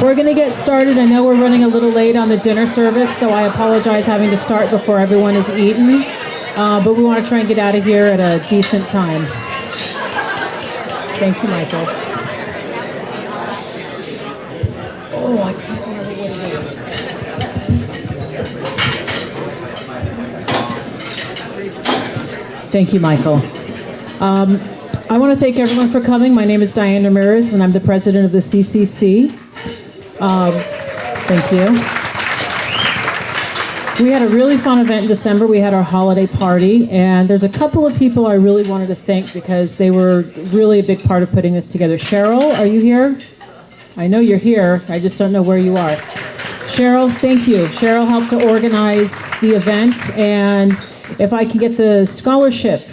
We're going to get started. I know we're running a little late on the dinner service, so I apologize having to start before everyone is eaten. But we want to try and get out of here at a decent time. Thank you, Michael. Oh, I can't remember what it is. Thank you, Michael. I want to thank everyone for coming. My name is Diane Ramirez, and I'm the president of the CCC. Thank you. We had a really fun event in December. We had our holiday party, and there's a couple of people I really wanted to thank because they were really a big part of putting this together. Cheryl, are you here? I know you're here. I just don't know where you are. Cheryl, thank you. Cheryl helped to organize the event, and if I can get the scholarship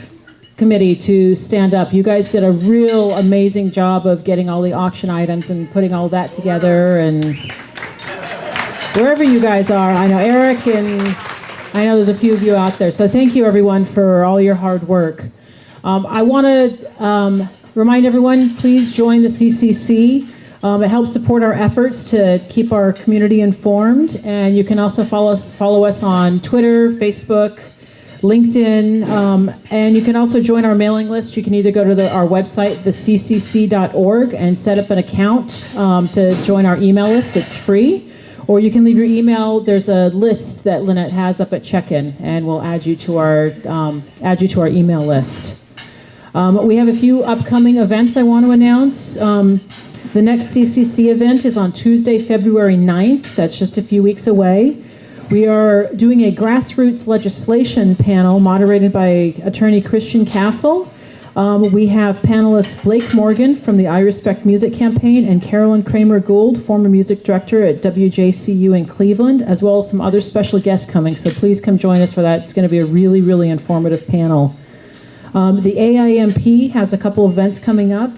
committee to stand up. You guys did a real amazing job of getting all the auction items and putting all that together, and wherever you guys are, I know Eric, and I know there's a few of you out there. So thank you everyone for all your hard work. I want to remind everyone, please join the CCC. It helps support our efforts to keep our community informed, and you can also follow us on Twitter, Facebook, LinkedIn, and you can also join our mailing list. You can either go to our website, theccc.org, and set up an account to join our email list. It's free. Or you can leave your email. There's a list that Lynette has up at check-in, and we'll add you to our email list. We have a few upcoming events I want to announce. The next CCC event is on Tuesday, February 9th. That's just a few weeks away. We are doing a grassroots legislation panel moderated by attorney Christian Castle. We have panelists Blake Morgan from the I Respect Music campaign and Carolyn Kramer Gould, former music director at WJCU in Cleveland, as well as some other special guests coming. So please come join us for that. It's going to be a really, really informative panel. The AIMP has a couple events coming up.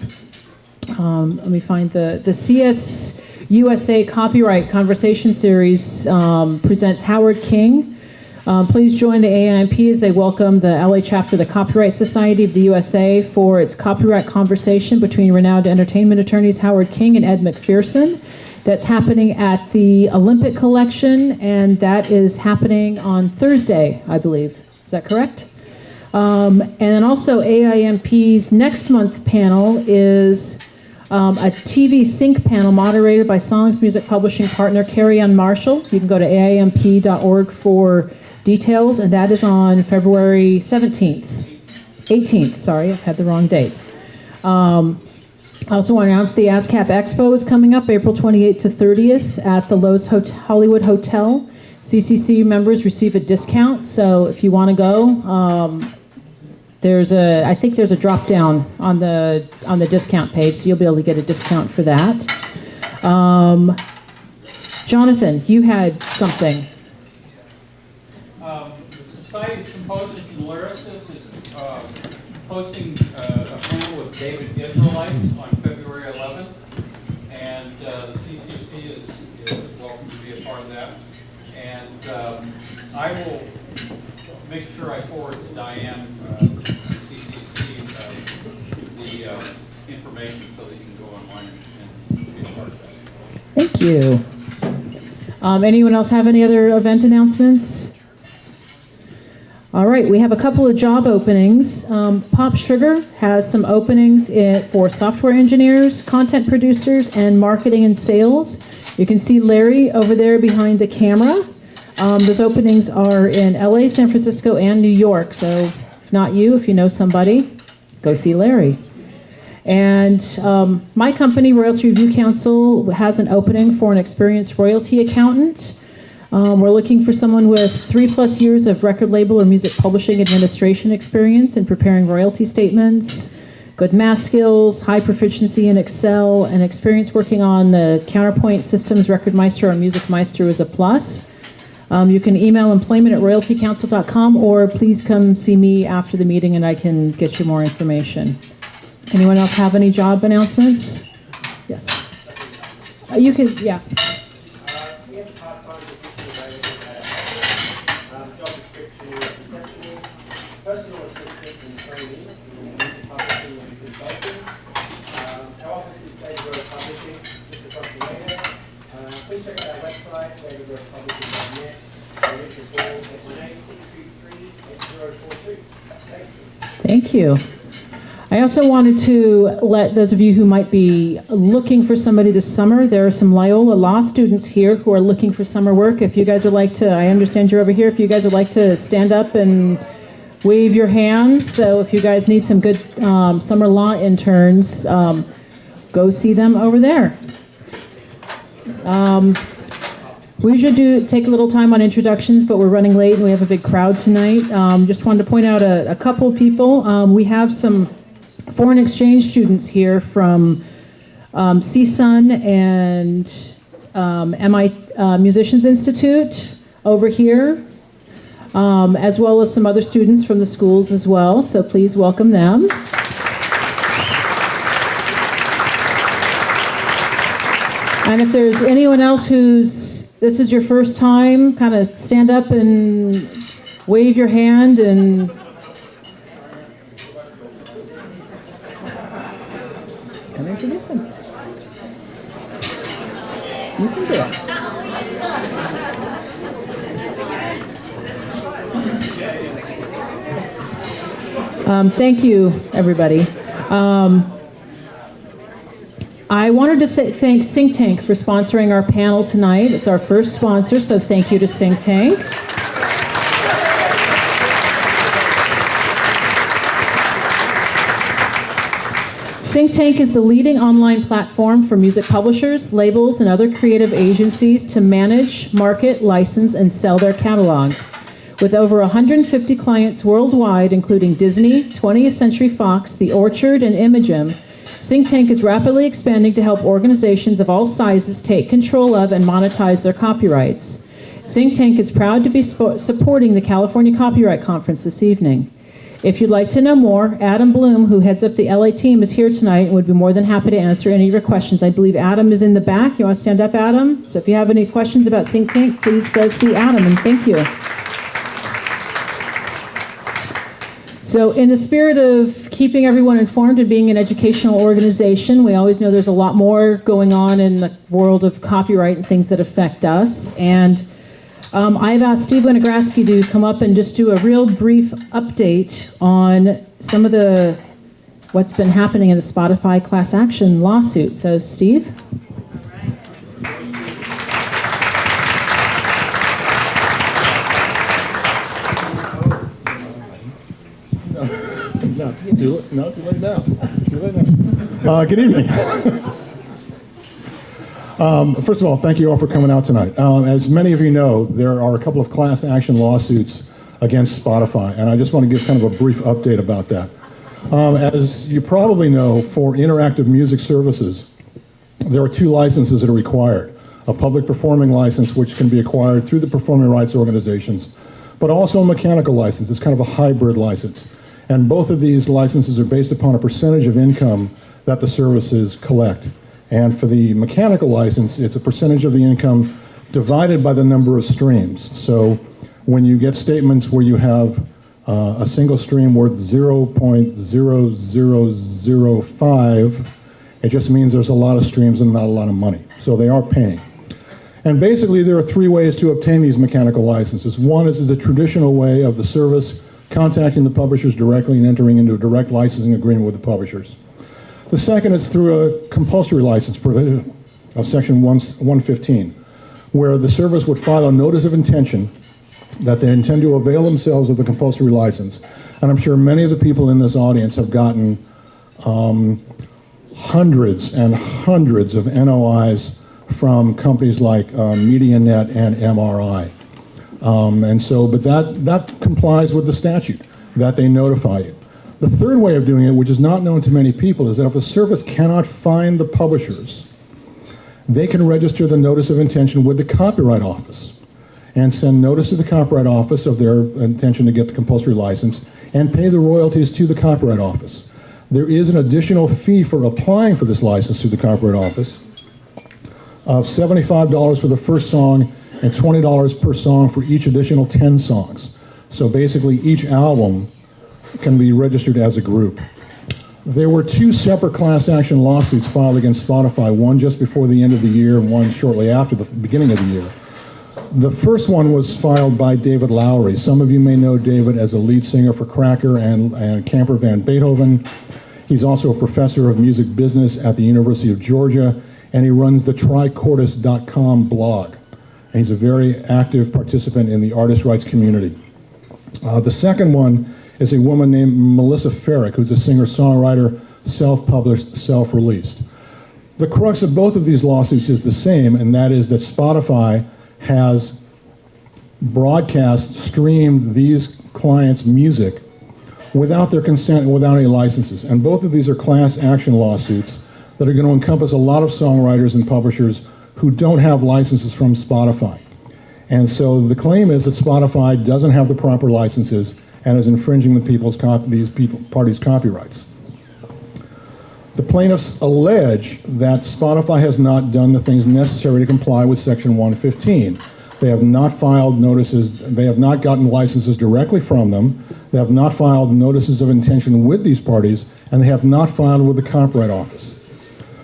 Let me find the CS USA Copyright Conversation Series presents Howard King. Please join the AIMP as they welcome the LA chapter of the Copyright Society of the USA for its copyright conversation between renowned entertainment attorneys Howard King and Ed McPherson. That's happening at the Olympic Collection, and that is happening on Thursday, I believe. Is that correct? And then also AIMP's next month panel is a TV Sync panel moderated by Songs Music Publishing partner Carrie Ann Marshall. You can go to AIMP.org for details, and that is on February 18th, sorry, I had the wrong date. I also want to announce the ASCAP Expo is coming up April 28th to 30th at the Lowe's Hollywood Hotel. CCC members receive a discount, so if you want to go, I think there's a drop down on the discount page, so you'll be able to get a discount for that. Jonathan, you had something. The Society of Composers and Lyricists is hosting a panel with David Israelite on February 11th, and the CCC is welcome to be a part of that. And I will make sure I forward to Diane, CCC, the information so that you can go online and be a part of that. Thank you. Anyone else have any other event announcements? All right, we have a couple of job openings. Pop Sugar has some openings for software engineers, content producers, and marketing and sales. You can see Larry over there behind the camera. Those openings are in LA, San Francisco, and New York. So if not you, if you know somebody, go see Larry. And my company, Royalty Review Council, has an opening for an experienced royalty accountant. We're looking for someone with 3+ years of record label or music publishing administration experience in preparing royalty statements, good math skills, high proficiency in Excel, and experience working on the Counterpoint Systems RecordMeister or MusicMeister is a plus. You can email employment@royaltycouncil.com, or please come see me after the meeting and I can get you more information. Anyone else have any job announcements? Yes. You can, yeah. We have a part-time position available at job description receptionist, personal assistant and training in music publishing and consulting. Our office is Data Road Publishing, just across the way there. davidwebpublishing.net, or Richard Hall, 818-623-8042. Thank you. Thank you. I also wanted to let those of you who might be looking for somebody this summer, there are some Loyola Law students here who are looking for summer work. If you guys would like to, I understand you're over here, if you guys would like to stand up and wave your hands. So if you guys need some good summer law interns, go see them over there. We usually take a little time on introductions, but we're running late and we have a big crowd tonight. Just wanted to point out a couple of people. We have some foreign exchange students here from CSUN and MI Musicians Institute over here, as well as some other students from the schools as well. So please welcome them. And if there's anyone else this is your first time, kind of stand up and wave your hand and can I introduce them? You can do it. Thank you, everybody. I wanted to thank Think Tank for sponsoring our panel tonight. It's our first sponsor, so thank you to Think Tank. Think Tank is the leading online platform for music publishers, labels, and other creative agencies to manage, market, license, and sell their catalog. With over 150 clients worldwide, including Disney, 20th Century Fox, The Orchard, and Imagem, Think Tank is rapidly expanding to help organizations of all sizes take control of and monetize their copyrights. Think Tank is proud to be supporting the California Copyright Conference this evening. If you'd like to know more, Adam Bloom, who heads up the LA team, is here tonight and would be more than happy to answer any of your questions. I believe Adam is in the back. You want to stand up, Adam? So if you have any questions about Think Tank, please go see Adam, and thank you. So in the spirit of keeping everyone informed and being an educational organization, we always know there's a lot more going on in the world of copyright and things that affect us. And I've asked Steve Winograsky to come up and just do a real brief update on some of what's been happening in the Spotify class action lawsuit. So Steve? Too late now. Good evening. First of all, thank you all for coming out tonight. As many of you know, there are a couple of class action lawsuits against Spotify, and I just want to give kind of a brief update about that. As you probably know, for interactive music services, there are two licenses that are required. A public performing license, which can be acquired through the performing rights organizations, but also a mechanical license. It's kind of a hybrid license. And both of these licenses are based upon a percentage of income that the services collect. And for the mechanical license, it's a percentage of the income divided by the number of streams. So when you get statements where you have a single stream worth 0.0005, it just means there's a lot of streams and not a lot of money. So they are paying. And basically there are three ways to obtain these mechanical licenses. One is the traditional way of the service contacting the publishers directly and entering into a direct licensing agreement with the publishers. The second is through a compulsory license provision of Section 115, where the service would file a notice of intention that they intend to avail themselves of the compulsory license. And I'm sure many of the people in this audience have gotten hundreds and hundreds of NOIs from companies like MediaNet and MRI. But that complies with the statute, that they notify you. The third way of doing it, which is not known to many people, is that if a service cannot find the publishers, they can register the notice of intention with the Copyright Office and send notice to the Copyright Office of their intention to get the compulsory license and pay the royalties to the Copyright Office. There is an additional fee for applying for this license through the Copyright Office of $75 for the first song and $20 per song for each additional 10 songs. So basically each album can be registered as a group. There were two separate class action lawsuits filed against Spotify, one just before the end of the year and one shortly after the beginning of the year. The first one was filed by David Lowery. Some of you may know David as a lead singer for Cracker and Camper Van Beethoven. He's also a professor of music business at the University of Georgia, and he runs the tricordis.com blog. And he's a very active participant in the artist rights community. The second one is a woman named Melissa Ferrick, who's a singer-songwriter, self-published, self-released. The crux of both of these lawsuits is the same, and that is that Spotify has broadcast, streamed these clients' music without their consent and without any licenses. And both of these are class action lawsuits that are going to encompass a lot of songwriters and publishers who don't have licenses from Spotify. And so the claim is that Spotify doesn't have the proper licenses and is infringing these parties' copyrights. The plaintiffs allege that Spotify has not done the things necessary to comply with Section 115. They have not filed notices, they have not gotten licenses directly from them, they have not filed notices of intention with these parties, and they have not filed with the Copyright Office.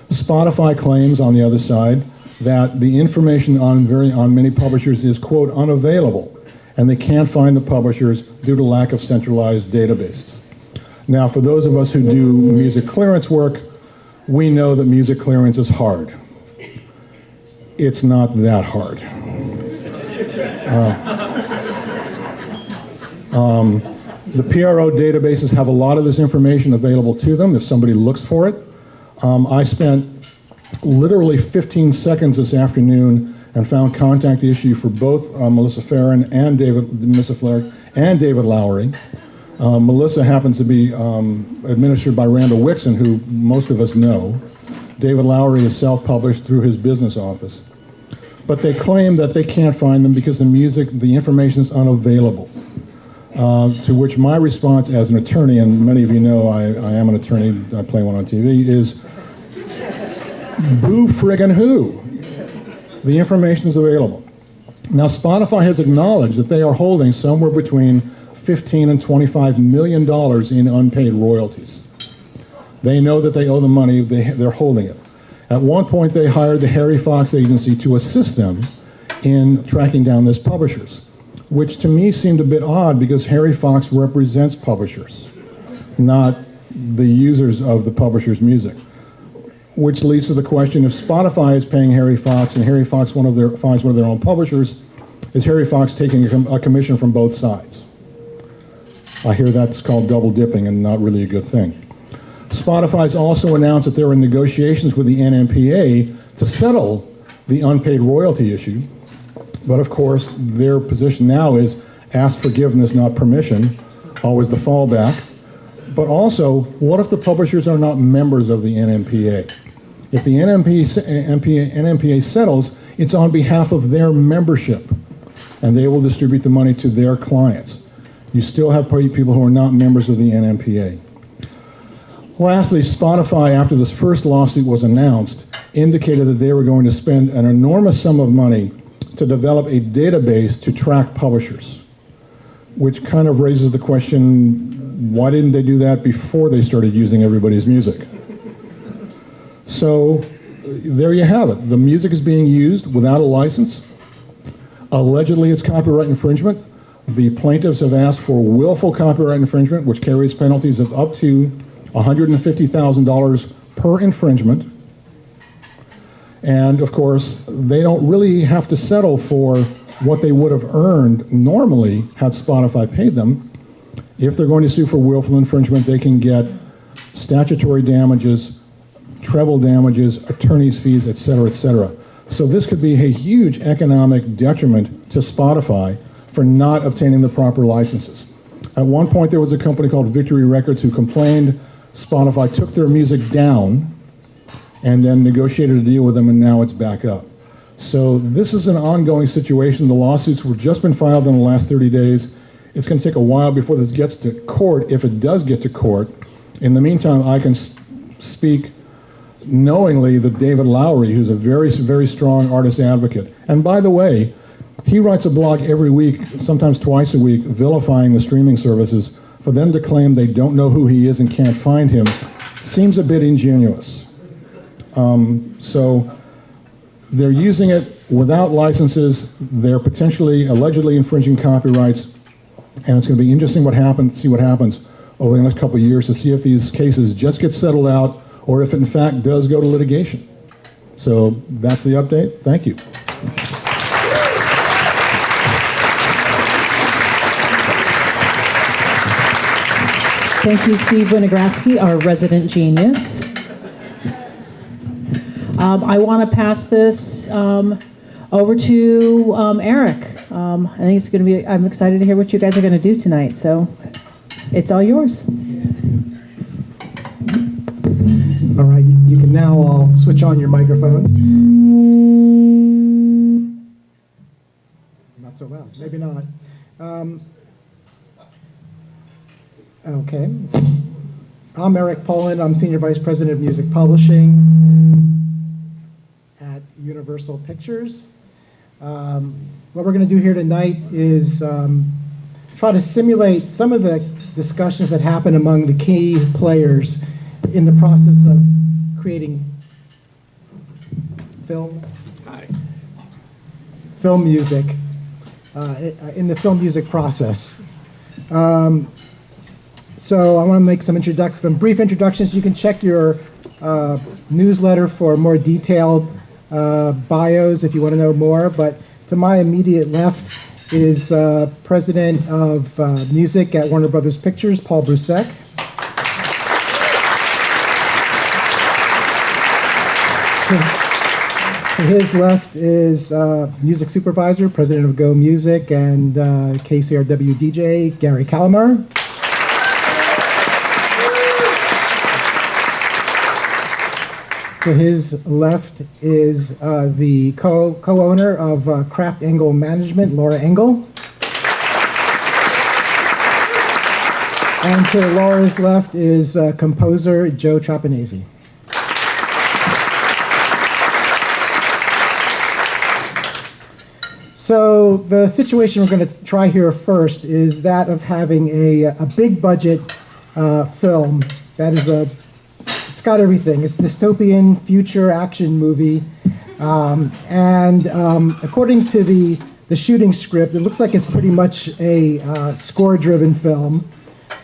Spotify claims, on the other side, that the information on many publishers is, quote, unavailable, and they can't find the publishers due to lack of centralized databases. Now, for those of us who do music clearance work, we know that music clearance is hard. It's not that hard. The PRO databases have a lot of this information available to them if somebody looks for it. I spent literally 15 seconds this afternoon and found contact issue for both Melissa Ferrick and David Lowery. Melissa happens to be administered by Randall Wixon, who most of us know. David Lowery is self-published through his business office. But they claim that they can't find them because the information is unavailable. To which my response as an attorney, and many of you know I am an attorney, I play one on TV, is boo friggin' who? The information is available. Now, Spotify has acknowledged that they are holding somewhere between $15 and $25 million in unpaid royalties. They know that they owe the money, they're holding it. At one point, they hired the Harry Fox agency to assist them in tracking down these publishers, which to me seemed a bit odd because Harry Fox represents publishers, not the users of the publisher's music. Which leads to the question, if Spotify is paying Harry Fox and Harry Fox finds one of their own publishers, is Harry Fox taking a commission from both sides? I hear that's called double dipping and not really a good thing. Spotify's also announced that they're in negotiations with the NMPA to settle the unpaid royalty issue. But of course, their position now is ask forgiveness, not permission, always the fallback. But also, what if the publishers are not members of the NMPA? If the NMPA settles, it's on behalf of their membership, and they will distribute the money to their clients. You still have people who are not members of the NMPA. Lastly, Spotify, after this first lawsuit was announced, indicated that they were going to spend an enormous sum of money to develop a database to track publishers, which kind of raises the question, why didn't they do that before they started using everybody's music? So there you have it. The music is being used without a license. Allegedly, it's copyright infringement. The plaintiffs have asked for willful copyright infringement, which carries penalties of up to $150,000 per infringement. And of course, they don't really have to settle for what they would have earned normally had Spotify paid them. If they're going to sue for willful infringement, they can get statutory damages, treble damages, attorney's fees, et cetera, et cetera. So this could be a huge economic detriment to Spotify for not obtaining the proper licenses. At one point, there was a company called Victory Records who complained Spotify took their music down and then negotiated a deal with them, and now it's back up. So this is an ongoing situation. The lawsuits have just been filed in the last 30 days. It's going to take a while before this gets to court, if it does get to court. In the meantime, I can speak knowingly that David Lowery, who's a very, very strong artist advocate, and by the way, he writes a blog every week, sometimes twice a week, vilifying the streaming services. For them to claim they don't know who he is and can't find him seems a bit ingenuous. So they're using it without licenses. They're potentially, allegedly infringing copyrights, and it's going to be interesting see what happens over the next couple of years to see if these cases just get settled out or if it in fact does go to litigation. So that's the update. Thank you. Thank you, Steve Winograski, our resident genius. I want to pass this over to Eric. I think it's going to be, I'm excited to hear what you guys are going to do tonight, so it's all yours. All right, you can now all switch on your microphones. Not so loud, maybe not. Okay. I'm Eric Poland. I'm Senior Vice President of Music Publishing at Universal Pictures. What we're going to do here tonight is try to simulate some of the discussions that happen among the key players in the process of creating film music, in the film music process. So I want to make some brief introductions. You can check your newsletter for more detailed bios if you want to know more. But to my immediate left is President of Music at Warner Brothers Pictures, Paul Brusek. To his left is Music Supervisor, President of Go Music and KCRW DJ, Gary Calamar. To his left is the co-owner of Kraft Engel Management, Laura Engel. And to Laura's left is composer Joe Trapanese. So the situation we're going to try here first is that of having a big budget film that is it's got everything. It's a dystopian future action movie. According to the shooting script, it looks like it's pretty much a score-driven film.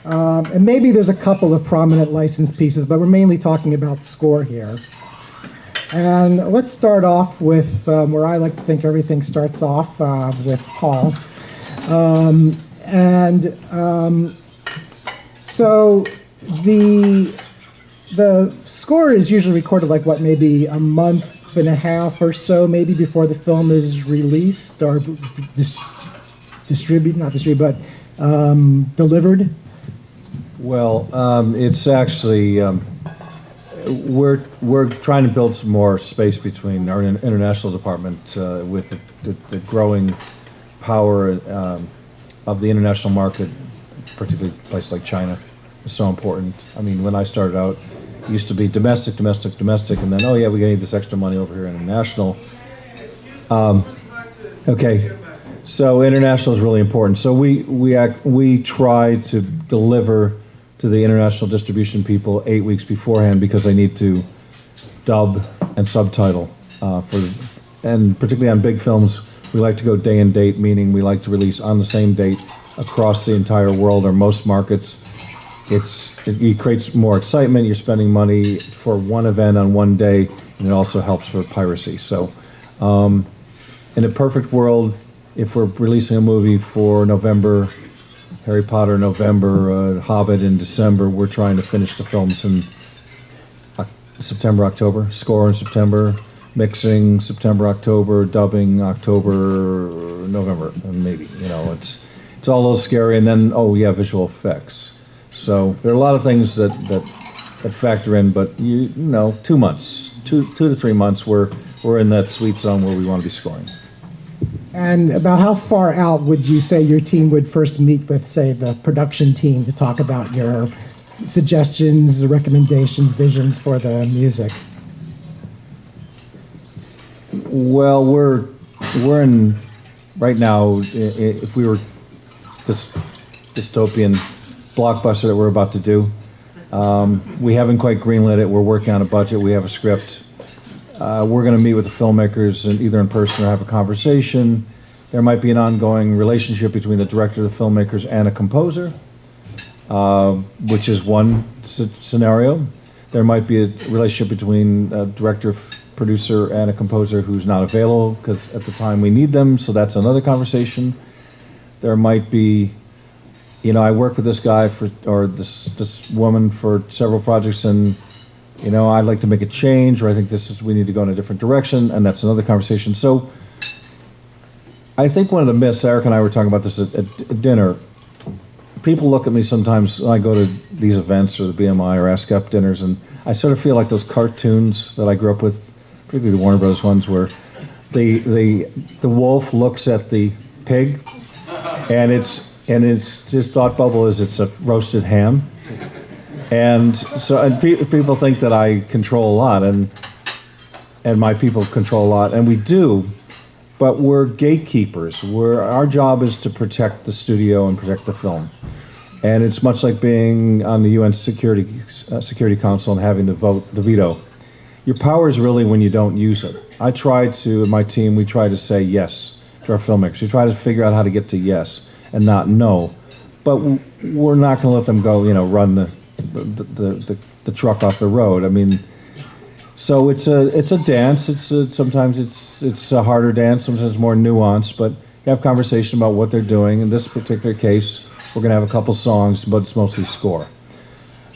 And maybe there's a couple of prominent licensed pieces, but we're mainly talking about score here. And let's start off with where I like to think everything starts off with Paul. So the score is usually recorded like maybe a month and a half or so, maybe before the film is released or delivered. Well, it's actually we're trying to build some more space between our international department with the growing power of the international market, particularly places like China, is so important. I mean, when I started out, it used to be domestic, and then, oh yeah, we need this extra money over here international. Okay, so international is really important. So we try to deliver to the international distribution people 8 weeks beforehand because they need to dub and subtitle and particularly on big films, we like to go day and date, meaning we like to release on the same date across the entire world or most markets. It creates more excitement. You're spending money for one event on one day, and it also helps for piracy. So, in a perfect world, if we're releasing a movie for November, Harry Potter November, Hobbit in December, we're trying to finish the films in September, October. Score in September, mixing September, October, dubbing October, November, and maybe it's all a little scary. And then visual effects. So there are a lot of things that factor in, but 2 months, two to 3 months, we're in that sweet zone where we want to be scoring. And about how far out would you say your team would first meet with, say, the production team to talk about your suggestions, recommendations, visions for the music? Well, we're in right now. If we were this dystopian blockbuster that we're about to do, we haven't quite greenlit it. We're working on a budget. We have a script. we're going to meet with the filmmakers and either in person or have a conversation. There might be an ongoing relationship between the director, the filmmakers, and a composer, which is one scenario. There might be a relationship between a director, producer, and a composer who's not available because at the time we need them, so that's another conversation. There might be, I work with this guy or this woman for several projects, and I'd like to make a change, or I think we need to go in a different direction, and that's another conversation. So I think one of the myths, Eric and I were talking about this at dinner, people look at me sometimes when I go to these events or the BMI or ASCAP dinners, and I sort of feel like those cartoons that I grew up with, particularly the Warner Brothers ones, where the wolf looks at the pig, and its his thought bubble is it's a roasted ham. And so people think that I control a lot, and my people control a lot, and we do, but we're gatekeepers. Our job is to protect the studio and protect the film. And it's much like being on the UN Security Council and having to vote the veto. Your power is really when you don't use it. My team, we try to say yes to our filmmakers. We try to figure out how to get to yes and not no. But we're not going to let them go, run the truck off the road. I mean, so it's a dance. Sometimes it's a harder dance. Sometimes more nuanced. But you have conversation about what they're doing. In this particular case, we're going to have a couple songs, but it's mostly score.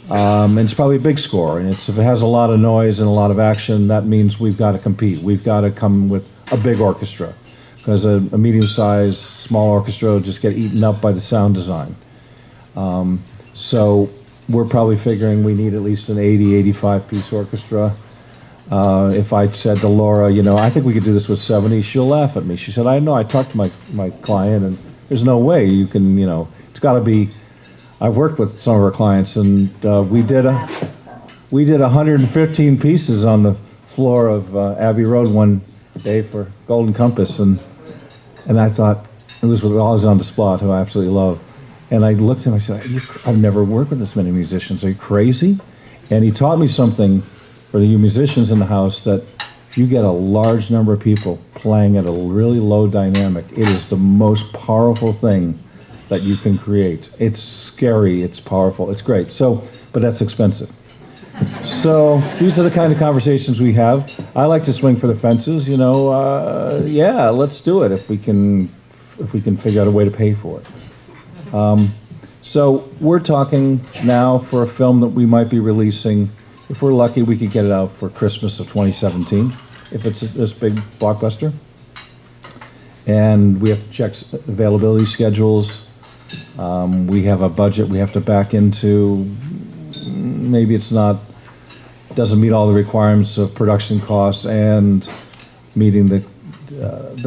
And it's probably a big score. And if it has a lot of noise and a lot of action, that means we've got to compete. We've got to come with a big orchestra, because a medium-sized, small orchestra will just get eaten up by the sound design. So we're probably figuring we need at least an 80, 85-piece orchestra. If I said to Laura, I think we could do this with 70, she'll laugh at me. She said, I know, I talked to my client, and there's no way you can, it's got to be. I've worked with some of our clients, and we did 115 pieces on the floor of Abbey Road one day for Golden Compass, and I thought, it was with Alexander Desplat, who I absolutely love. And I looked at him, I said, I've never worked with this many musicians. Are you crazy? And he taught me something for you musicians in the house, that if you get a large number of people playing at a really low dynamic, it is the most powerful thing that you can create. It's scary, it's powerful, it's great. So, but that's expensive. So these are the kind of conversations we have. I like to swing for the fences, yeah, let's do it if we can figure out a way to pay for it. So we're talking now for a film that we might be releasing. If we're lucky, we could get it out for Christmas of 2017, if it's this big blockbuster. And we have to check availability schedules. We have a budget we have to back into. Maybe doesn't meet all the requirements of production costs and meeting the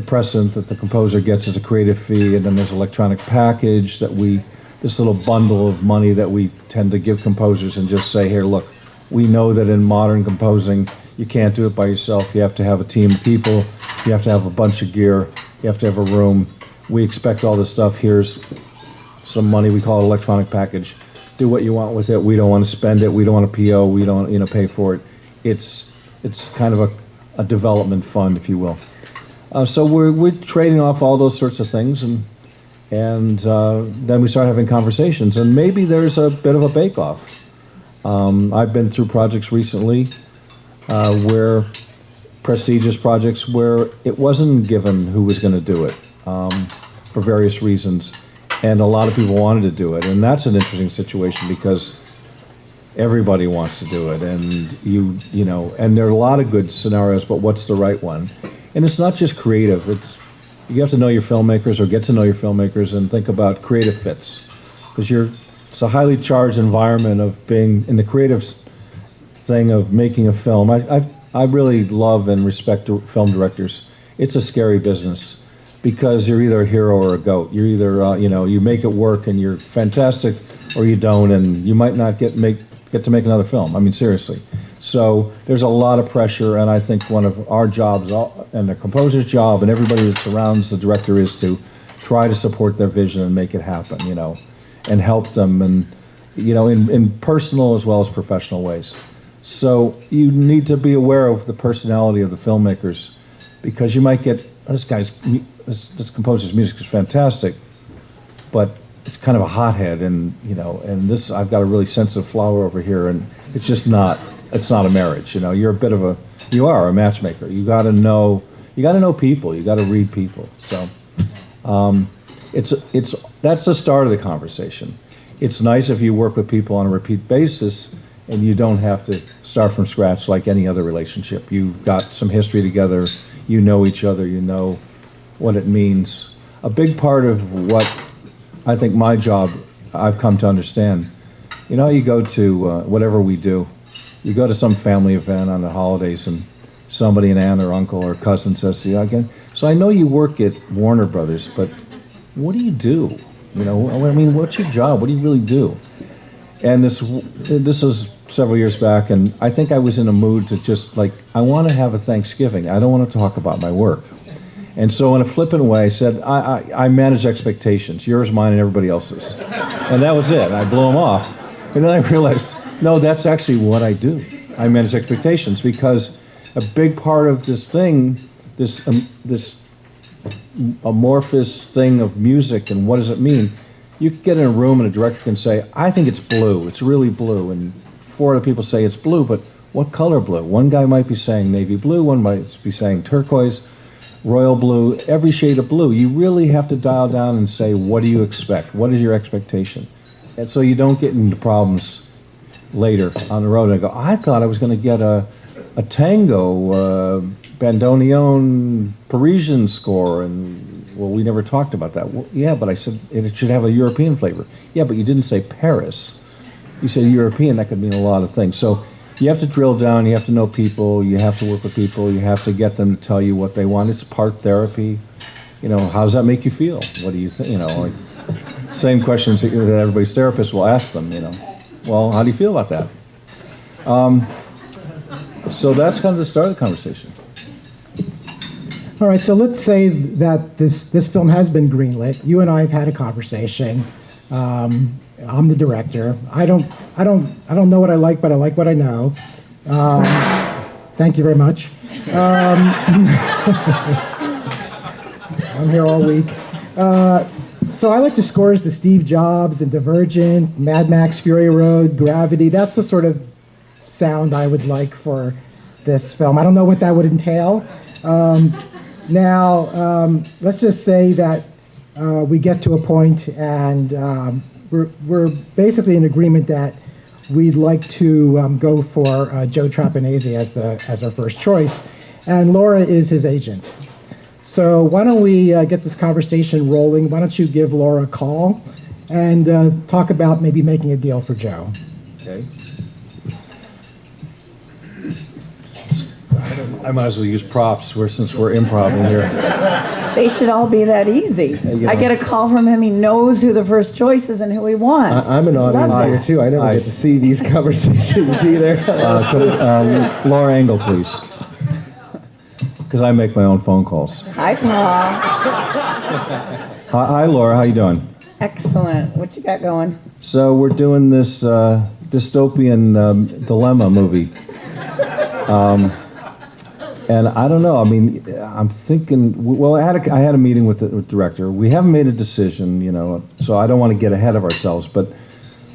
precedent that the composer gets as a creative fee, and then there's electronic package this little bundle of money that we tend to give composers and just say, here, look, we know that in modern composing, you can't do it by yourself. You have to have a team of people. You have to have a bunch of gear. You have to have a room. We expect all this stuff. Here's some money. We call it electronic package. Do what you want with it. We don't want to spend it. We don't want to PO. We don't, pay for it. It's kind of a development fund, if you will. So we're trading off all those sorts of things, and then we start having conversations, and maybe there's a bit of a bake-off. I've been through projects recently where prestigious projects where it wasn't given who was going to do it for various reasons, and a lot of people wanted to do it, and that's an interesting situation because everybody wants to do it, and and there are a lot of good scenarios, but what's the right one? And it's not just creative. You have to know your filmmakers or get to know your filmmakers and think about creative fits, because it's a highly charged environment of being in the creative thing of making a film. I really love and respect film directors. It's a scary business because you're either a hero or a goat. You're either you make it work and you're fantastic, or you don't, and you might not get to make another film. I mean, seriously. So there's a lot of pressure, and I think one of our jobs, and the composer's job, and everybody that surrounds the director, is to try to support their vision and make it happen, and help them, and in personal as well as professional ways. So you need to be aware of the personality of the filmmakers, because you might get, this composer's music is fantastic, but it's kind of a hothead, and and this, I've got a really sensitive flower over here, and it's just not, it's not a marriage. You're you are a matchmaker. You got to know people. You got to read people. So that's the start of the conversation. It's nice if you work with people on a repeat basis, and you don't have to start from scratch like any other relationship. You've got some history together. You know each other. You know what it means. A big part of what I think my job, I've come to understand, you go to whatever we do, you go to some family event on the holidays, and somebody, an aunt or uncle or cousin, says to you again, so I know you work at Warner Brothers, but what do you do? What's your job? What do you really do? And this was several years back, and I think I was in a mood to just I want to have a Thanksgiving. I don't want to talk about my work. And so in a flippant way, I said, I manage expectations, yours, mine, and everybody else's. And that was it. And I blew them off. And then I realized, no, that's actually what I do. I manage expectations, because a big part of this thing, this amorphous thing of music and what does it mean, you can get in a room and a director can say, I think it's blue, it's really blue, and 4 other people say it's blue, but what color blue? One guy might be saying navy blue, one might be saying turquoise, royal blue, every shade of blue. You really have to dial down and say, what do you expect? What is your expectation? And so you don't get into problems later on the road. I go, I thought I was going to get a tango, bandoneon, Parisian score, and well, we never talked about that. Well, yeah, but I said it should have a European flavor. Yeah, but you didn't say Paris. You said European. That could mean a lot of things. So you have to drill down. You have to know people. You have to work with people. You have to get them to tell you what they want. It's part therapy. How does that make you feel? What do you think? Same questions that everybody's therapist will ask them. Well, how do you feel about that? So that's kind of the start of the conversation. All right, so let's say that this film has been greenlit. You and I have had a conversation. I'm the director. I don't know what I like, but I like what I know. Thank you very much. I'm here all week. So I like the scores to Steve Jobs and Divergent, Mad Max, Fury Road, Gravity. That's the sort of sound I would like for this film. I don't know what that would entail. Now, let's just say that we get to a point and we're basically in agreement that we'd like to go for Joe Trapanese as our first choice, and Laura is his agent. So why don't we get this conversation rolling? Why don't you give Laura a call and talk about maybe making a deal for Joe? Okay. I might as well use props since we're improv in here. They should all be that easy. I get a call from him. He knows who the first choice is and who he wants. I'm an audience Love here that. too. I never get to see these conversations either. Laura Engel, please. Because I make my own phone calls. Hi, Paul. Hi, Laura. How you doing? Excellent. What you got going? So we're doing this dystopian dilemma movie. And I don't know. I mean, I'm thinking. Well, I had a meeting with the director. We haven't made a decision, so I don't want to get ahead of ourselves. But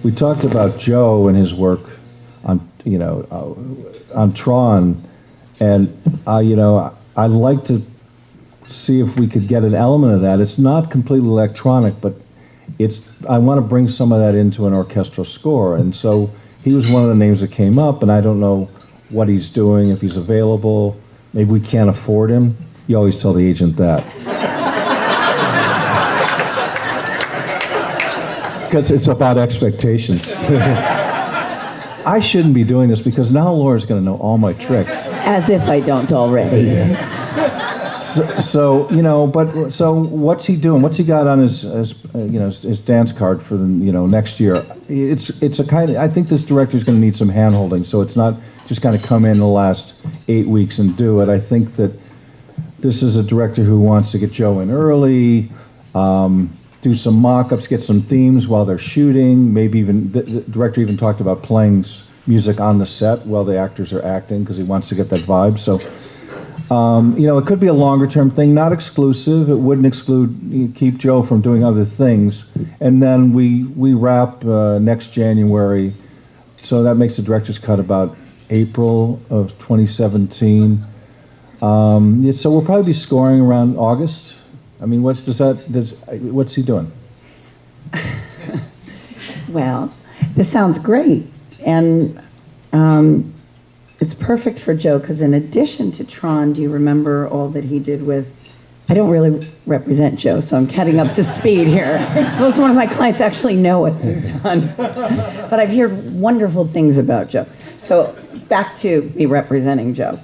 we talked about Joe and his work on, on Tron, and I'd like to see if we could get an element of that. It's not completely electronic, but I want to bring some of that into an orchestral score. And so he was one of the names that came up, and I don't know what he's doing, if he's available. Maybe we can't afford him. You always tell the agent that. Because it's about expectations. I shouldn't be doing this because now Laura's going to know all my tricks. As if I don't already. So what's he doing? What's he got on his dance card for the next year? It's a kind of, I think this director's going to need some hand-holding, so it's not just kind of come in the last 8 weeks and do it. I think that this is a director who wants to get Joe in early, do some mock-ups, get some themes while they're shooting. Maybe even the director even talked about playing music on the set while the actors are acting because he wants to get that vibe. So, it could be a longer term thing, not exclusive. It wouldn't keep Joe from doing other things. And then we wrap next January, so that makes the director's cut about April of 2017. So we'll probably be scoring around August. I mean, what's he doing? Well, this sounds great. And it's perfect for Joe because in addition to Tron, do you remember all that he did with, I don't really represent Joe, so I'm getting up to speed here. Most one of my clients actually know what they've done. But I've heard wonderful things about Joe. So back to me representing Joe.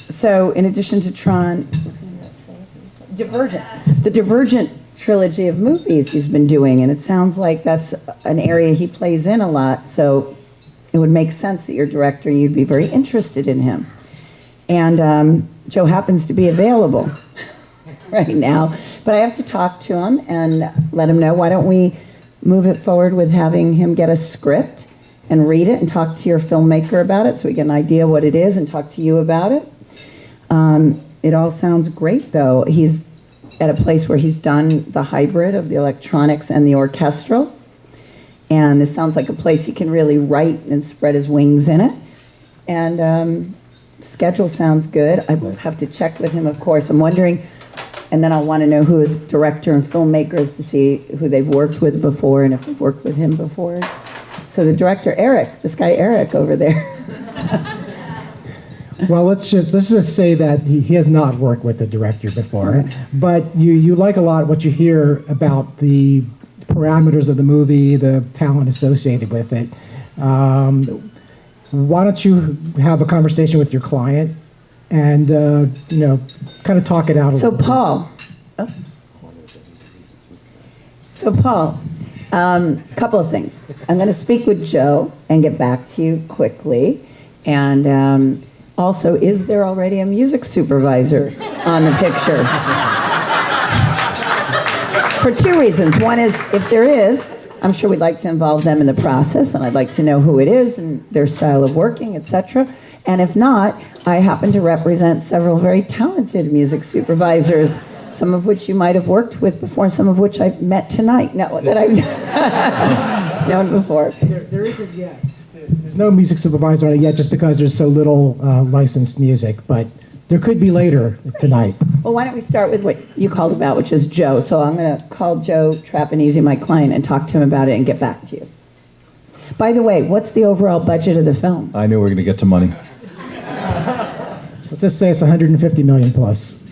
So in addition to Tron, the Divergent trilogy of movies he's been doing, and it sounds like that's an area he plays in a lot, so it would make sense that you're director, you'd be very interested in him. And Joe happens to be available right now, but I have to talk to him and let him know, why don't we move it forward with having him get a script and read it and talk to your filmmaker about it so we get an idea what it is and talk to you about it. It all sounds great, though. He's at a place where he's done the hybrid of the electronics and the orchestral. And this sounds like a place he can really write and spread his wings in it. And schedule sounds good. I will have to check with him, of course. I'm wondering, and then I'll want to know who his director and filmmaker is to see who they've worked with before and if they've worked with him before. So the director, Eric, this guy Eric over there. Well, let's just say that he has not worked with the director before, but you like a lot what you hear about the parameters of the movie, the talent associated with it. Why don't you have a conversation with your client and kind of talk it out a little bit. Paul, couple of things. I'm going to speak with Joe and get back to you quickly. And also, is there already a music supervisor on the picture? For two reasons. One is, if there is, I'm sure we'd like to involve them in the process, and I'd like to know who it is and their style of working, etc. And if not, I happen to represent several very talented music supervisors, some of which you might have worked with before, some of which I've met tonight, that I've known before. There isn't yet. There's no music supervisor on it yet just because there's so little licensed music, but there could be later tonight. Well, why don't we start with what you called about, which is Joe. So I'm going to call Joe Trapanese, my client, and talk to him about it and get back to you. By the way, what's the overall budget of the film? I knew we were going to get to money. Let's just say it's 150 million plus.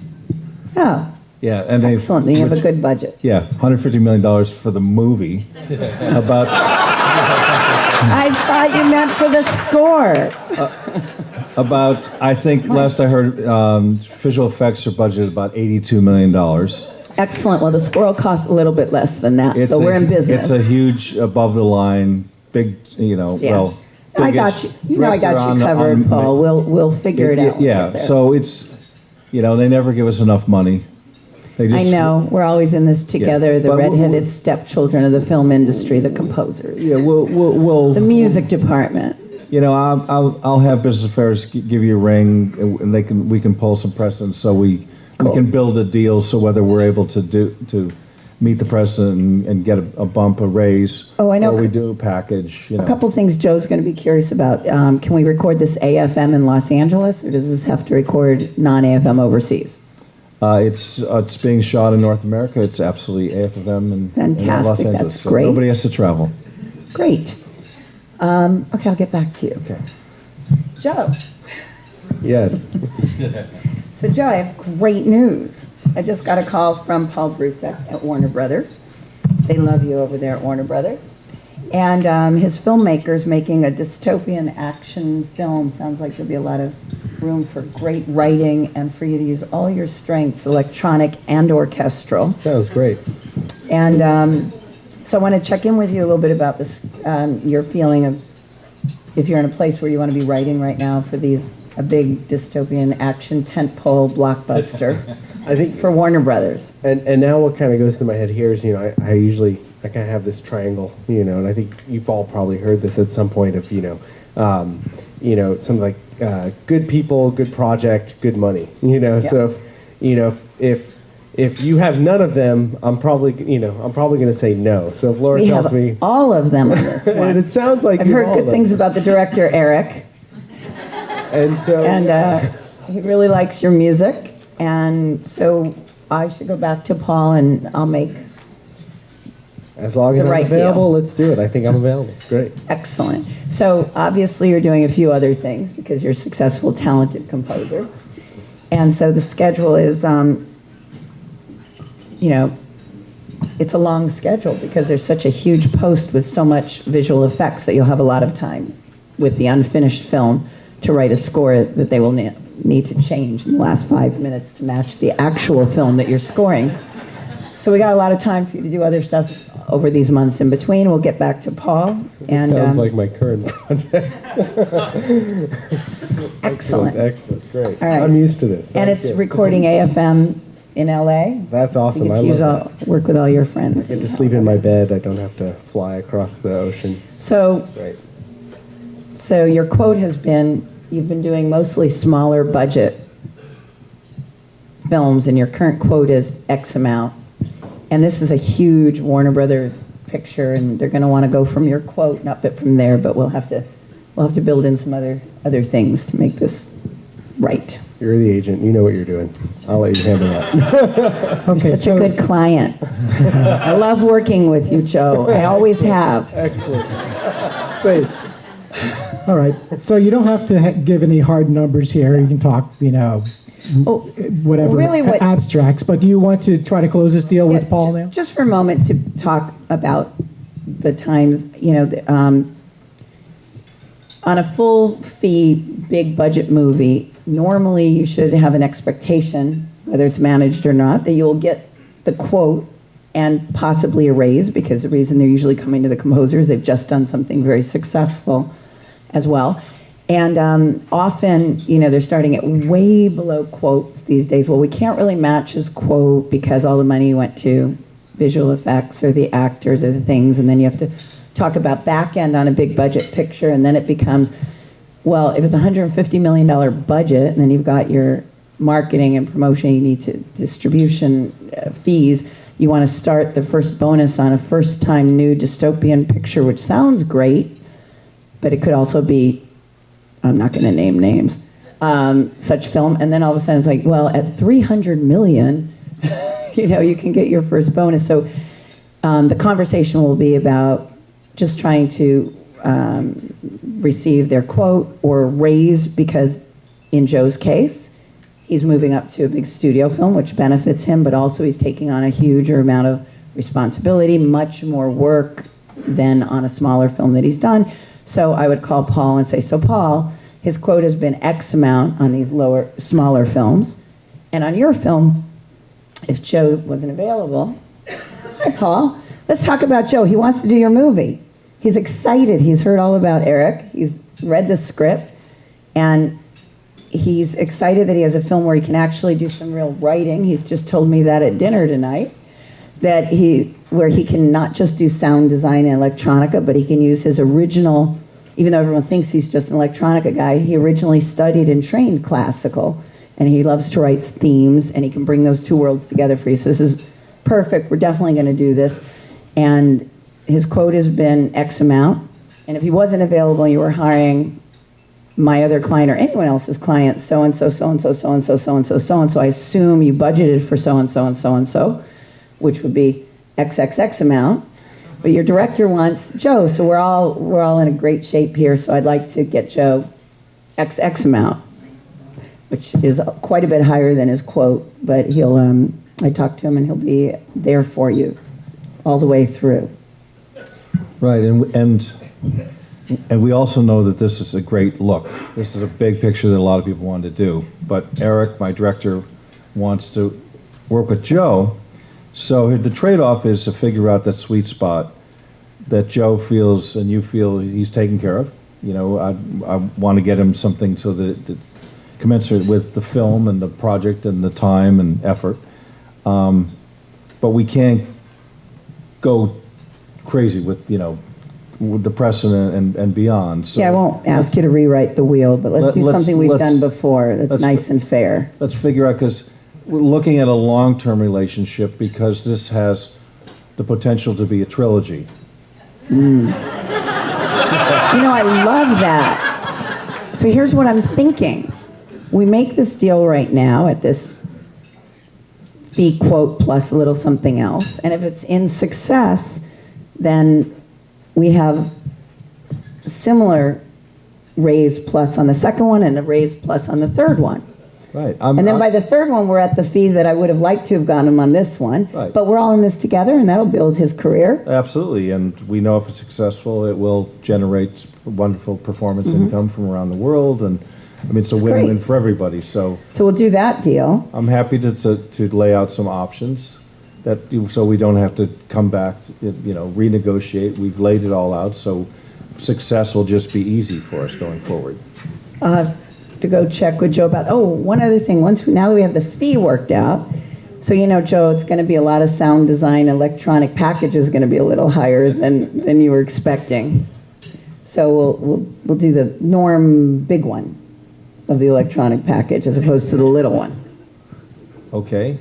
Oh, Yeah, and excellent. They have a good budget. Yeah, $150 million for the movie. About I thought you meant for the score. I think last I heard, visual effects are budgeted about $82 million. Excellent. Well, the score will cost a little bit less than that, so we're in business. It's a huge, above the line, big, Yeah. I got you. I got you covered, Paul. We'll figure it out. Yeah, so it's, they never give us enough money. I know. We're always in this together, Yeah, the but redheaded stepchildren of the film industry, the composers. Yeah, we'll The music department. I'll have business affairs give you a ring, and we can pull some precedents so we can build a deal. So whether we're able to meet the president and get a bump, a raise, Oh, I know. or we do a package. A couple things Joe's going to be curious about. Can we record this AFM in Los Angeles, or does this have to record non-AFM overseas? It's being shot in North America. It's absolutely AFM and Fantastic. Los Angeles. That's So great. nobody has to travel. Great. Okay, I'll get back to you. Okay. Joe. Yes. So Joe, I have great news. I just got a call from Paul Brusek at Warner Brothers. They love you over there at Warner Brothers. And his filmmaker's making a dystopian action film. Sounds like there'll be a lot of room for great writing and for you to use all your strengths, electronic and orchestral. Sounds great. And so I want to check in with you a little bit about this, your feeling of if you're in a place where you want to be writing right now for these a big dystopian action tentpole blockbuster I think, for Warner Brothers. and now what kind of goes through my head here is, I usually, I kind of have this triangle, and I think you've all probably heard this at some point of, something like good people, good project, good money, So, if you have none of them, I'm probably going to say no. So if Laura We tells have me, all of them on this and one. it sounds like I've you've heard all good of them. things about the director, Eric, And so, and he really likes your music. And so I should go back to Paul, and I'll make as long as the I'm right available, deal. let's do it. I think I'm available. Great. excellent. So obviously you're doing a few other things because you're a successful, talented composer. And so the schedule is, it's a long schedule because there's such a huge post with so much visual effects that you'll have a lot of time with the unfinished film to write a score that they will need to change in the last 5 minutes to match the actual film that you're scoring. So we got a lot of time for you to do other stuff over these months in between. We'll get back to Paul. And Sounds like my current project. excellent. Excellent. Great. All right. I'm used to this. And Sounds it's good. recording AFM in LA. That's You awesome. get I to use love that. work with all your friends. Get to sleep in my bed. I don't have to fly across the ocean. So, Great. so your quote has been, you've been doing mostly smaller budget films, and your current quote is X amount. And this is a huge Warner Brothers picture, and they're going to want to go from your quote, not bit from there, but we'll have to build in some other things to make this right. You're the agent. You know what you're doing. I'll let you handle that. Okay, Such a good client. I love working with you, Joe. I always have. Excellent. Say, all right. So you don't have to give any hard numbers here. You can talk, Oh, whatever really what- abstracts. But do you want to try to close this deal with Yeah, Paul now? Just for a moment to talk about the times, on a full fee, big budget movie, normally you should have an expectation, whether it's managed or not, that you'll get the quote and possibly a raise, because the reason they're usually coming to the composer is they've just done something very successful as well. And often, they're starting at way below quotes these days. Well, we can't really match his quote because all the money went to visual effects or the actors or the things, and then you have to talk about back end on a big budget picture, and then it becomes, well, if it's a $150 million budget, and then you've got your marketing and promotion, you need to distribution fees, you want to start the first bonus on a first-time new dystopian picture, which sounds great, but it could also be, I'm not going to name names, such film, and then all of a sudden it's like, well, at 300 million, you can get your first bonus. So the conversation will be about just trying to receive their quote or raise, because in Joe's case, he's moving up to a big studio film, which benefits him, but also he's taking on a huger amount of responsibility, much more work than on a smaller film that he's done. So I would call Paul and say, so Paul, his quote has been X amount on these smaller films. And on your film, if Joe wasn't available, hi Paul, let's talk about Joe. He wants to do your movie. He's excited. He's heard all about Eric. He's read the script. And he's excited that he has a film where he can actually do some real writing. He's just told me that at dinner tonight, where he can not just do sound design and electronica, but he can use his original, even though everyone thinks he's just an electronica guy, he originally studied and trained classical, and he loves to write themes, and he can bring those two worlds together for you. So this is perfect. We're definitely going to do this. And his quote has been X amount, and if he wasn't available and you were hiring my other client or anyone else's client, so-and-so, so-and-so, so-and-so, so-and-so, so-and-so, I assume you budgeted for so-and-so and so-and-so, which would be XXX amount. But your director wants Joe, so we're all in a great shape here, so I'd like to get Joe XX amount, which is quite a bit higher than his quote, but I talked to him and he'll be there for you all the way through. Right, and we also know that this is a great look. This is a big picture that a lot of people want to do. But Eric, my director, wants to work with Joe. So the trade-off is to figure out that sweet spot that Joe feels and you feel he's taken care of. I want to get him something so that commensurate with the film and the project and the time and effort. But we can't go crazy with, with the precedent and beyond. So Yeah, I won't ask you to rewrite the wheel, but let's do something we've done before that's nice and fair. Let's figure out, because we're looking at a long-term relationship, because this has the potential to be a trilogy. I love that. So here's what I'm thinking. We make this deal right now at this fee quote plus a little something else, and if it's in success, then we have a similar raise plus on the second one and a raise plus on the third one. Right. And then by the third one, we're at the fee that I would have liked to have gotten him on this one. Right. But we're all in this together, and that'll build his career. Absolutely, and we know if it's successful, it will generate wonderful performance income from around the world, and I mean, it's a win-win Great. for everybody. So So we'll do that deal. I'm happy to lay out some options so we don't have to come back, renegotiate. We've laid it all out, so success will just be easy for us going forward. I'll have to go check with Joe about, one other thing. Now that we have the fee worked out, so Joe, it's going to be a lot of sound design, electronic package is going to be a little higher than you were expecting. So we'll do the norm big one of the electronic package as opposed to the little one. Okay?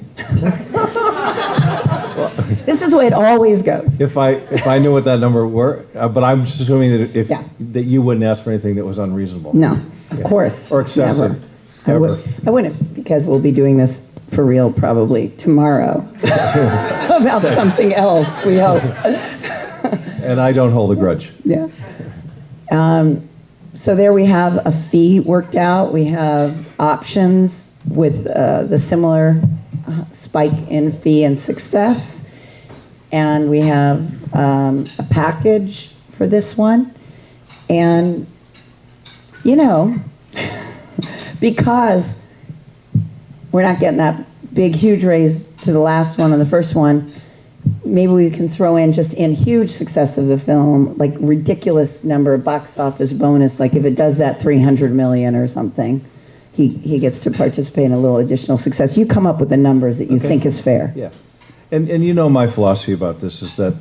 This is the way it always goes. If I knew what that number were, but I'm assuming that Yeah. that you wouldn't ask for anything that was unreasonable. No, of course. Or excessive. Never. I wouldn't, because we'll be doing this for real probably tomorrow about something else, we hope. And I don't hold a grudge. Yeah. So there we have a fee worked out. We have options with the similar spike in fee and success. And we have a package for this one. And, because we're not getting that big, huge raise to the last one and the first one, maybe we can throw in just in huge success of the film, like ridiculous number of box office bonus, like if it does that 300 million or something, he gets to participate in a little additional success. You come up with the numbers that you think is fair. Yeah. And my philosophy about this is that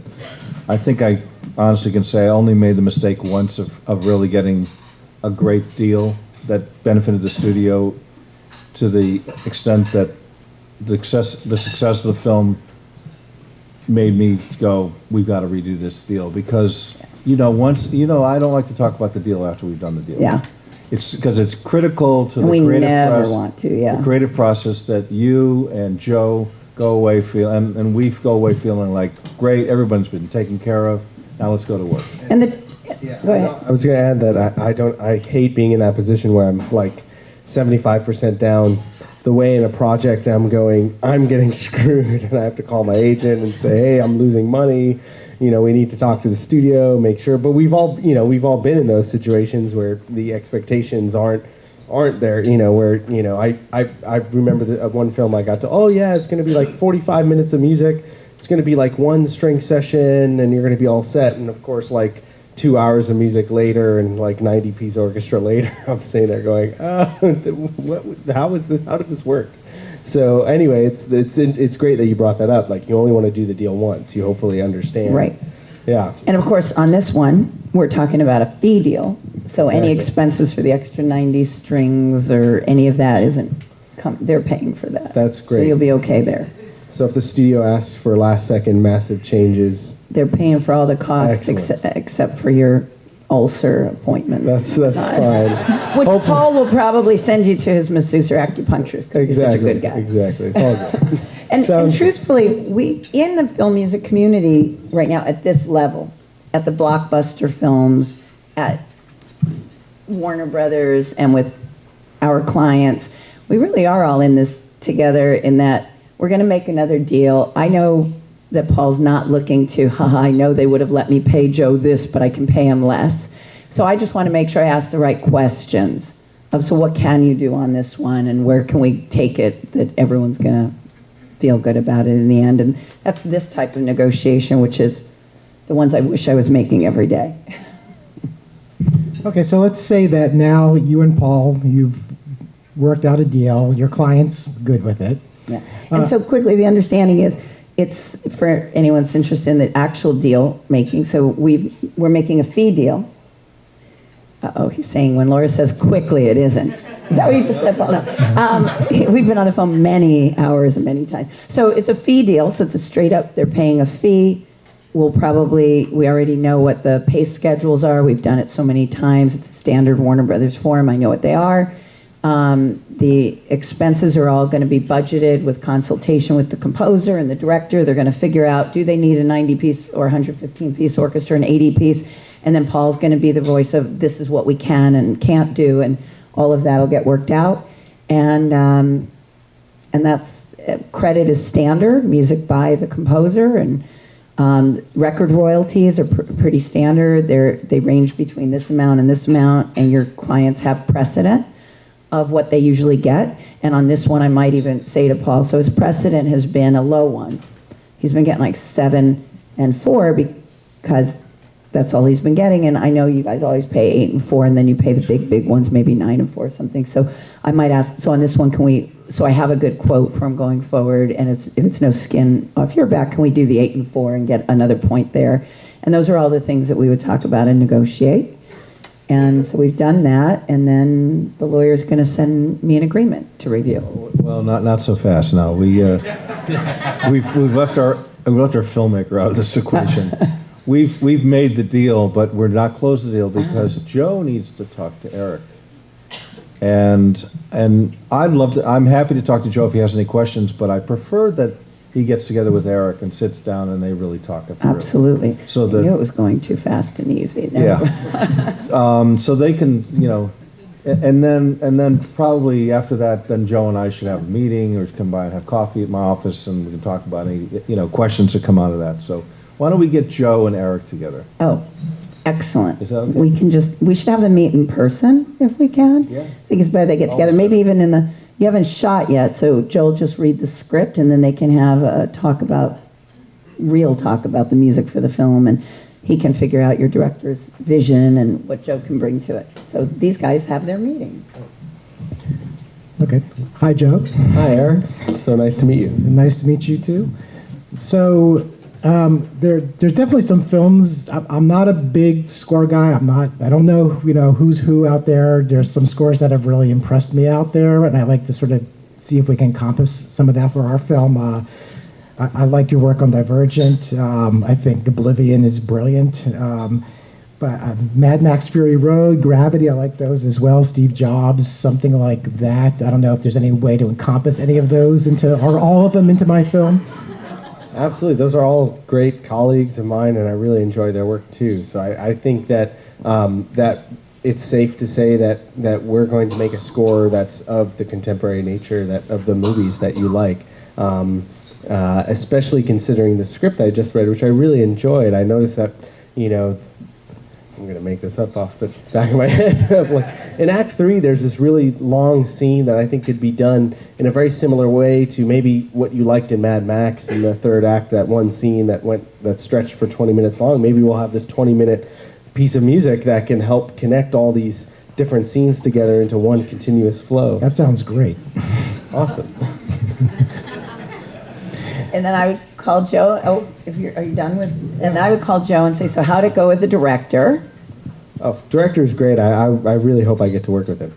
I think I honestly can say I only made the mistake once of really getting a great deal that benefited the studio to the extent that the success of the film made me go, we've got to redo this deal, because I don't like to talk about the deal after we've done the deal. Yeah. It's because it's critical to And the we creative never want to, yeah. the creative process that you and Joe go away and we go away feeling like, great, everyone's been taken care of, now let's go to work. And go ahead. I was going to add that I hate being in that position where I'm like 75% down the way in a project. I'm getting screwed, and I have to call my agent and say, hey, I'm losing money. We need to talk to the studio, make sure. But we've all been in those situations where the expectations aren't there. I remember one film I got to. Oh yeah, it's going to be like 45 minutes of music. It's going to be like one string session, and you're going to be all set. And of course, like 2 hours of music later and like 90-piece orchestra later, I'm sitting there going, how did this work? So anyway, it's great that you brought that up. Like, you only want to do the deal once. You hopefully understand. Right. Yeah. And of course, on this one, we're talking about a fee deal. So any Exactly. expenses for the extra 90 strings or any of that they're paying for that. That's So great. you'll be okay there. So if the studio asks for last-second massive changes, They're paying for all the costs Excellent. except for your ulcer appointments. that's fine. Which Paul will probably send you to his masseuse or acupuncturist, because he's such a Exactly. good guy. Exactly. It's all good. And Sounds- truthfully, we, in the film music community right now at this level, at the Blockbuster Films, at Warner Brothers, and with our clients, we really are all in this together in that we're going to make another deal. I know that Paul's not looking to, I know they would have let me pay Joe this, but I can pay him less. So I just want to make sure I ask the right questions of, so what can you do on this one, and where can we take it that everyone's going to feel good about it in the end? And that's this type of negotiation, which is the ones I wish I was making every day. Okay, so let's say that now you and Paul, you've worked out a deal. Your client's good with it. Yeah. And so quickly, the understanding is, it's for anyone that's interested in the actual deal making. So we're making a fee deal. Uh-oh, he's saying when Laura says quickly, it isn't. Is that what you just said, Paul? No. We've been on the phone many hours and many times. So it's a fee deal, so it's a straight up, they're paying a fee. We already know what the pay schedules are. We've done it so many times. It's a standard Warner Brothers form. I know what they are. The expenses are all going to be budgeted with consultation with the composer and the director. They're going to figure out, do they need a 90-piece or 115-piece orchestra, an 80-piece? And then Paul's going to be the voice of, this is what we can and can't do, and all of that will get worked out. And that's, credit is standard, music by the composer, and record royalties are pretty standard. They range between this amount and this amount, and your clients have precedent of what they usually get. And on this one, I might even say to Paul, so his precedent has been a low one. He's been getting like 7 and 4 because that's all he's been getting. And I know you guys always pay 8 and 4, and then you pay the big ones, maybe 9 and 4 or something. So I might ask, so on this one, so I have a good quote from going forward, and if it's no skin off your back, can we do the 8 and 4 and get another point there? And those are all the things that we would talk about and negotiate. And so we've done that, and then the lawyer's going to send me an agreement to review. Well, not so fast now. We've left our filmmaker out of this equation. We've made the deal, but we're not closed the deal because Joe needs to talk to Eric. And I'm happy to talk to Joe if he has any questions, but I prefer that he gets together with Eric and sits down and they really talk it through. Absolutely. So I knew it was going too fast and easy. Yeah. So they can, and then probably after that, then Joe and I should have a meeting or come by and have coffee at my office, and we can talk about any, questions that come out of that. So why don't we get Joe and Eric together? Oh, excellent. Is that okay? We should have them meet in person if we can. Yeah. I think it's better they get together. Maybe even you haven't shot yet, so Joe will just read the script, and then they can have a talk about the music for the film, and he can figure out your director's vision and what Joe can bring to it. So these guys have their meeting. Okay. Hi, Joe. Hi, Eric. So nice to meet you. Nice to meet you too. So there's definitely some films. I'm not a big score guy. I don't know, who's who out there. There's some scores that have really impressed me out there, and I like to sort of see if we can encompass some of that for our film. I like your work on Divergent. I think Oblivion is brilliant. But Mad Max Fury Road, Gravity, I like those as well. Steve Jobs, something like that. I don't know if there's any way to encompass any of those or all of them into my film. Absolutely. Those are all great colleagues of mine, and I really enjoy their work too. So I think that that it's safe to say that we're going to make a score that's of the contemporary nature of the movies that you like. Especially considering the script I just read, which I really enjoyed. I noticed that, I'm going to make this up off the back of my head. Like, in Act 3, there's this really long scene that I think could be done in a very similar way to maybe what you liked in Mad Max in the third act, that one scene that stretched for 20 minutes long. Maybe we'll have this 20-minute piece of music that can help connect all these different scenes together into one continuous flow. That sounds great. Awesome. And then I would call Joe. Oh, are you done with? And I would call Joe and say, so how'd it go with the director? Oh, director is great. I really hope I get to work with him.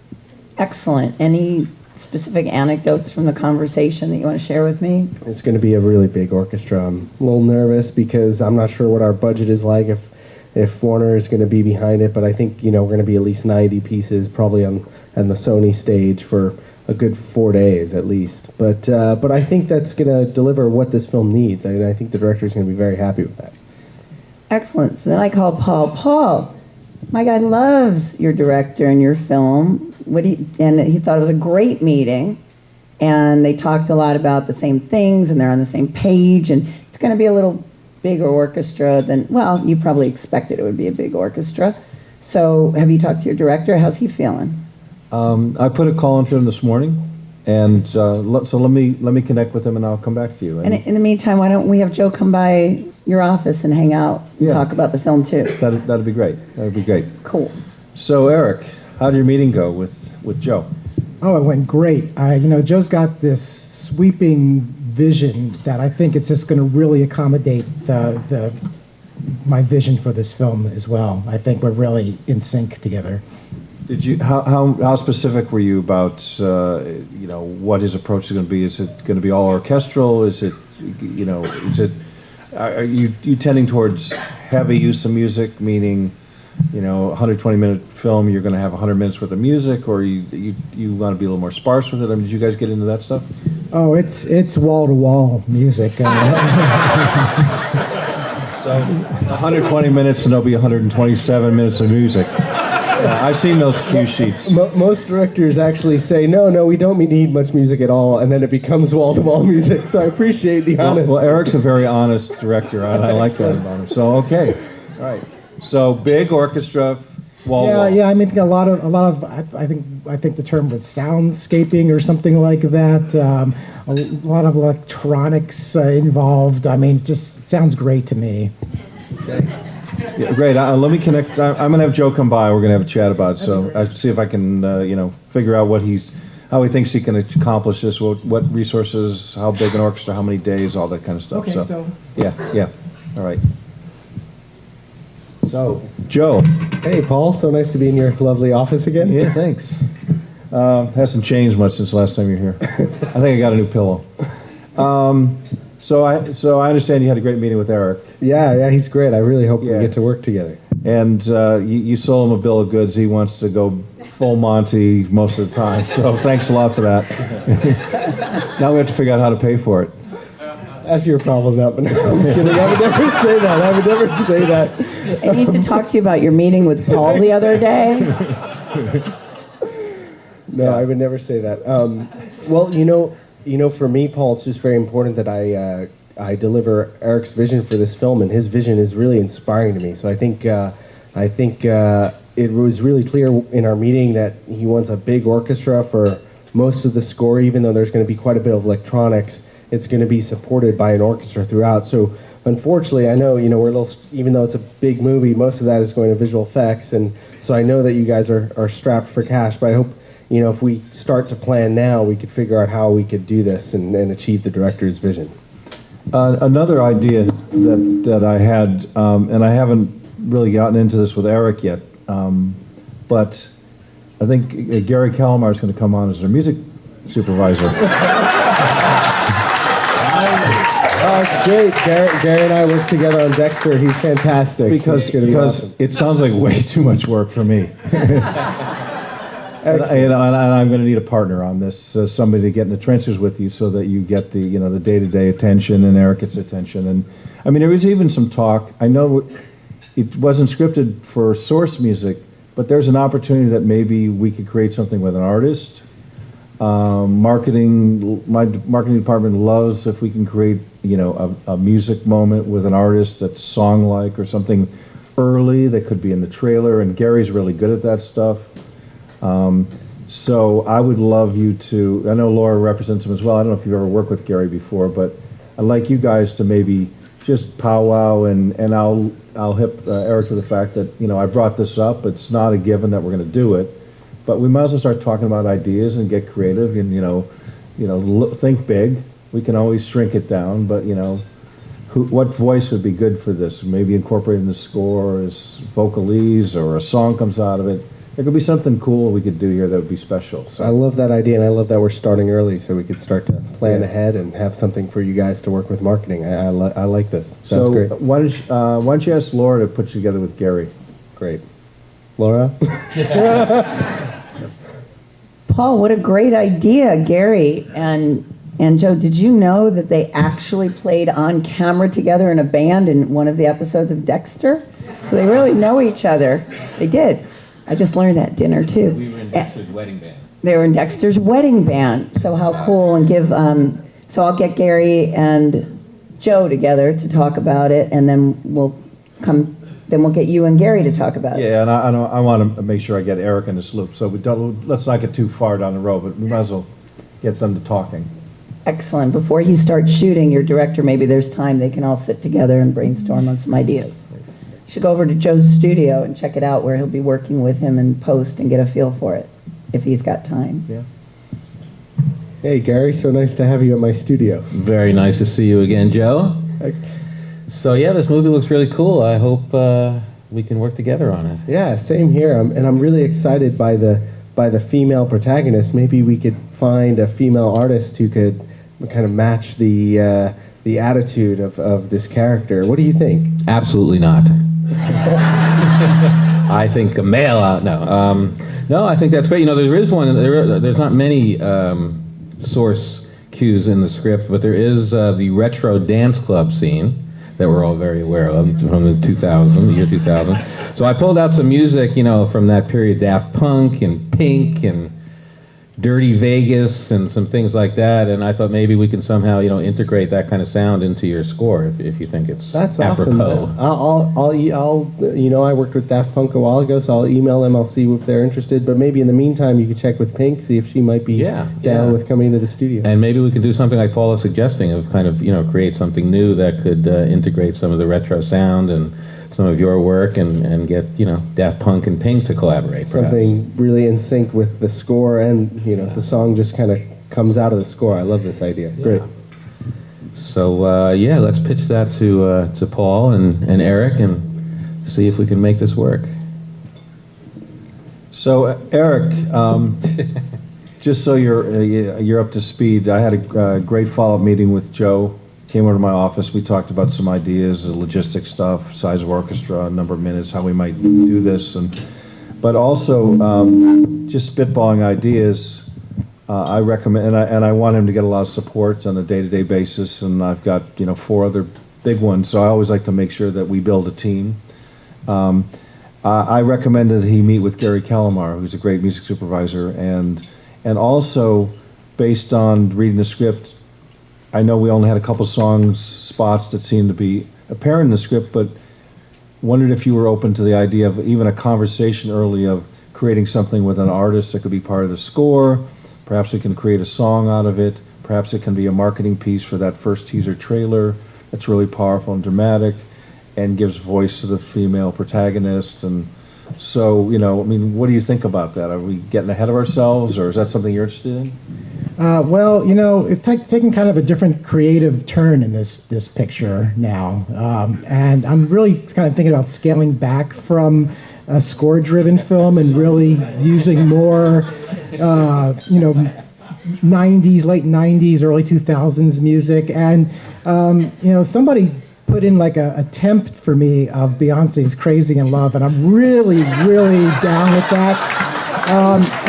Excellent. Any specific anecdotes from the conversation that you want to share with me? It's going to be a really big orchestra. I'm a little nervous because I'm not sure what our budget is like, if Warner is going to be behind it, but I think we're going to be at least 90 pieces probably on the Sony stage for a good 4 days at least. But I think that's going to deliver what this film needs. I think the director is going to be very happy with that. Excellent. So then I called Paul. Paul, my guy loves your director and your film. And he thought it was a great meeting. And they talked a lot about the same things, and they're on the same page. And it's going to be a little bigger orchestra than, well, you probably expected it would be a big orchestra. So have you talked to your director? How's he feeling? I put a call into him this morning, and so let me connect with him, and I'll come back to you. And in the meantime, why don't we have Joe come by your office and hang out and Yeah. talk about the film too? That'd be great. That'd be great. Cool. So Eric, how did your meeting go with Joe? Oh, it went great. Joe's got this sweeping vision that I think it's just going to really accommodate my vision for this film as well. I think we're really in sync together. Did you, how specific were you about, what his approach is going to be? Is it going to be all orchestral? Is it, are you tending towards heavy use of music, meaning, 120-minute film, you're going to have 100 minutes worth of music, or you want to be a little more sparse with it? I mean, did you guys get into that stuff? Oh, it's wall-to-wall music. So 120 minutes and there'll be 127 minutes of music. Yeah, I've seen those cue sheets. Most directors actually say, no, we don't need much music at all, and then it becomes wall-to-wall music. So I appreciate the honesty. Well, Eric's a very honest director. I like that about him. So okay, all right. So big orchestra, wall. Yeah. I mean, a lot of. I think the term was soundscaping or something like that. A lot of electronics involved. I mean, just sounds great to me. Okay. Yeah, great. Let me connect. I'm going to have Joe come by. We're going to have a chat about it. So I see if I can, figure out how he thinks he can accomplish this. What resources? How big an orchestra? How many days? All that kind of stuff. Okay, so. Yeah. All right. So, Joe. Hey, Paul. So nice to be in your lovely office again. Yeah, thanks. Hasn't changed much since the last time you were here. I think I got a new pillow. So I understand you had a great meeting with Eric. Yeah, he's great. I really hope Yeah. we get to work together. And you sold him a bill of goods. He wants to go full Monty most of the time. So thanks a lot for that. Now we have to figure out how to pay for it. That's your problem, not mine. I'm kidding. I would never say that. I would never say that. I need to talk to you about your meeting with Paul the other day. No, I would never say that. Well, for me, Paul, it's just very important that I deliver Eric's vision for this film, and his vision is really inspiring to me. So I think it was really clear in our meeting that he wants a big orchestra for most of the score, even though there's going to be quite a bit of electronics. It's going to be supported by an orchestra throughout. So unfortunately, I know, we're a little, even though it's a big movie, most of that is going to visual effects. And so I know that you guys are strapped for cash, but I hope, if we start to plan now, we could figure out how we could do this and achieve the director's vision. Another idea that I had, and I haven't really gotten into this with Eric yet, but I think Gary Calamar is going to come on as our music supervisor. Oh, it's great. Gary and I work together on Dexter. He's fantastic. Because awesome. It sounds like way too much work for me. And I'm going to need a partner on this, somebody to get in the trenches with you, so that you get the the day-to-day attention and Eric gets attention. And I mean, there was even some talk. I know it wasn't scripted for source music, but there's an opportunity that maybe we could create something with an artist. My marketing department loves if we can create a music moment with an artist that's song-like or something early that could be in the trailer. And Gary's really good at that stuff. So I would love you to, I know Laura represents him as well. I don't know if you've ever worked with Gary before, but I'd like you guys to maybe just powwow, and I'll hip Eric to the fact that, I brought this up. It's not a given that we're going to do it, but we might as well start talking about ideas and get creative and, think big. We can always shrink it down, but, what voice would be good for this? Maybe incorporate in the score as vocalese, or a song comes out of it. There could be something cool we could do here that would be special. So. I love that idea, and I love that we're starting early so we could start to plan ahead and have something for you guys to work with marketing. I like this. Sounds great. Why don't you ask Laura to put you together with Gary? Great. Laura? Paul, what a great idea, Gary and Joe. Did you know that they actually played on camera together in a band in one of the episodes of Dexter? So they really know each other. They did. I just learned that at dinner, too. We were in Dexter's wedding band. They were in Dexter's wedding band. So how cool. And so I'll get Gary and Joe together to talk about it, and then we'll get you and Gary to talk about it. Yeah, and I want to make sure I get Eric in this loop. So let's not get too far down the road, but we might as well get them to talking. Excellent. Before you start shooting, your director, maybe there's time they can all sit together and brainstorm on some ideas. You should go over to Joe's studio and check it out, where he'll be working with him in post and get a feel for it, if he's got time. Yeah. Hey, Gary, so nice to have you at my studio. Very nice to see you again, Joe. So yeah, this movie looks really cool. I hope we can work together on it. Yeah, same here. And I'm really excited by the female protagonist. Maybe we could find a female artist who could kind of match the attitude of this character. What do you think? Absolutely not. I think a male out. No, I think that's great. You know, there is one. There's not many source cues in the script, but there is the retro dance club scene that we're all very aware of from the year 2000. So I pulled out some music, you know, from that period, Daft Punk and Pink and Dirty Vegas and some things like that, and I thought maybe we can somehow, you know, integrate that kind of sound into your score if you think it's That's apropos. awesome. I'll you know, I worked with Daft Punk a while ago, so I'll email them. I'll see if they're interested. But maybe in the meantime, you could check with Pink, see if she might be down with coming to the studio. And maybe we could do something like Paul is suggesting of kind of, you know, create something new that could integrate some of the retro sound and some of your work and get, you know, Daft Punk and Pink to collaborate, perhaps. Something really in sync with the score, and you know, the song just kind of comes out of the score. I love this idea. Great. So yeah, let's pitch that to Paul and Eric and see if we can make this work. So Eric, just so you're up to speed, I had a great follow-up meeting with Joe. Came over to my office. We talked about some ideas, the logistic stuff, size of orchestra, number of minutes, how we might do this, but also just spitballing ideas. I recommend, and I want him to get a lot of support on a day-to-day basis. And I've got 4 other big ones, so I always like to make sure that we build a team. I recommended he meet with Gary Calamar, who's a great music supervisor, and also based on reading the script. I know we only had a couple spots that seemed to be apparent in the script, but wondered if you were open to the idea of even a conversation early of creating something with an artist that could be part of the score. Perhaps we can create a song out of it. Perhaps it can be a marketing piece for that first teaser trailer that's really powerful and dramatic and gives voice to the female protagonist. And so, I mean, what do you think about that? Are we getting ahead of ourselves, or is that something you're interested in? Well, it's taking kind of a different creative turn in this picture now, and I'm really kind of thinking about scaling back from a score-driven film and really using more, 90s, late 90s, early 2000s music, and somebody put in like a temp for me of Beyonce's "Crazy in Love," and I'm really, really down with that.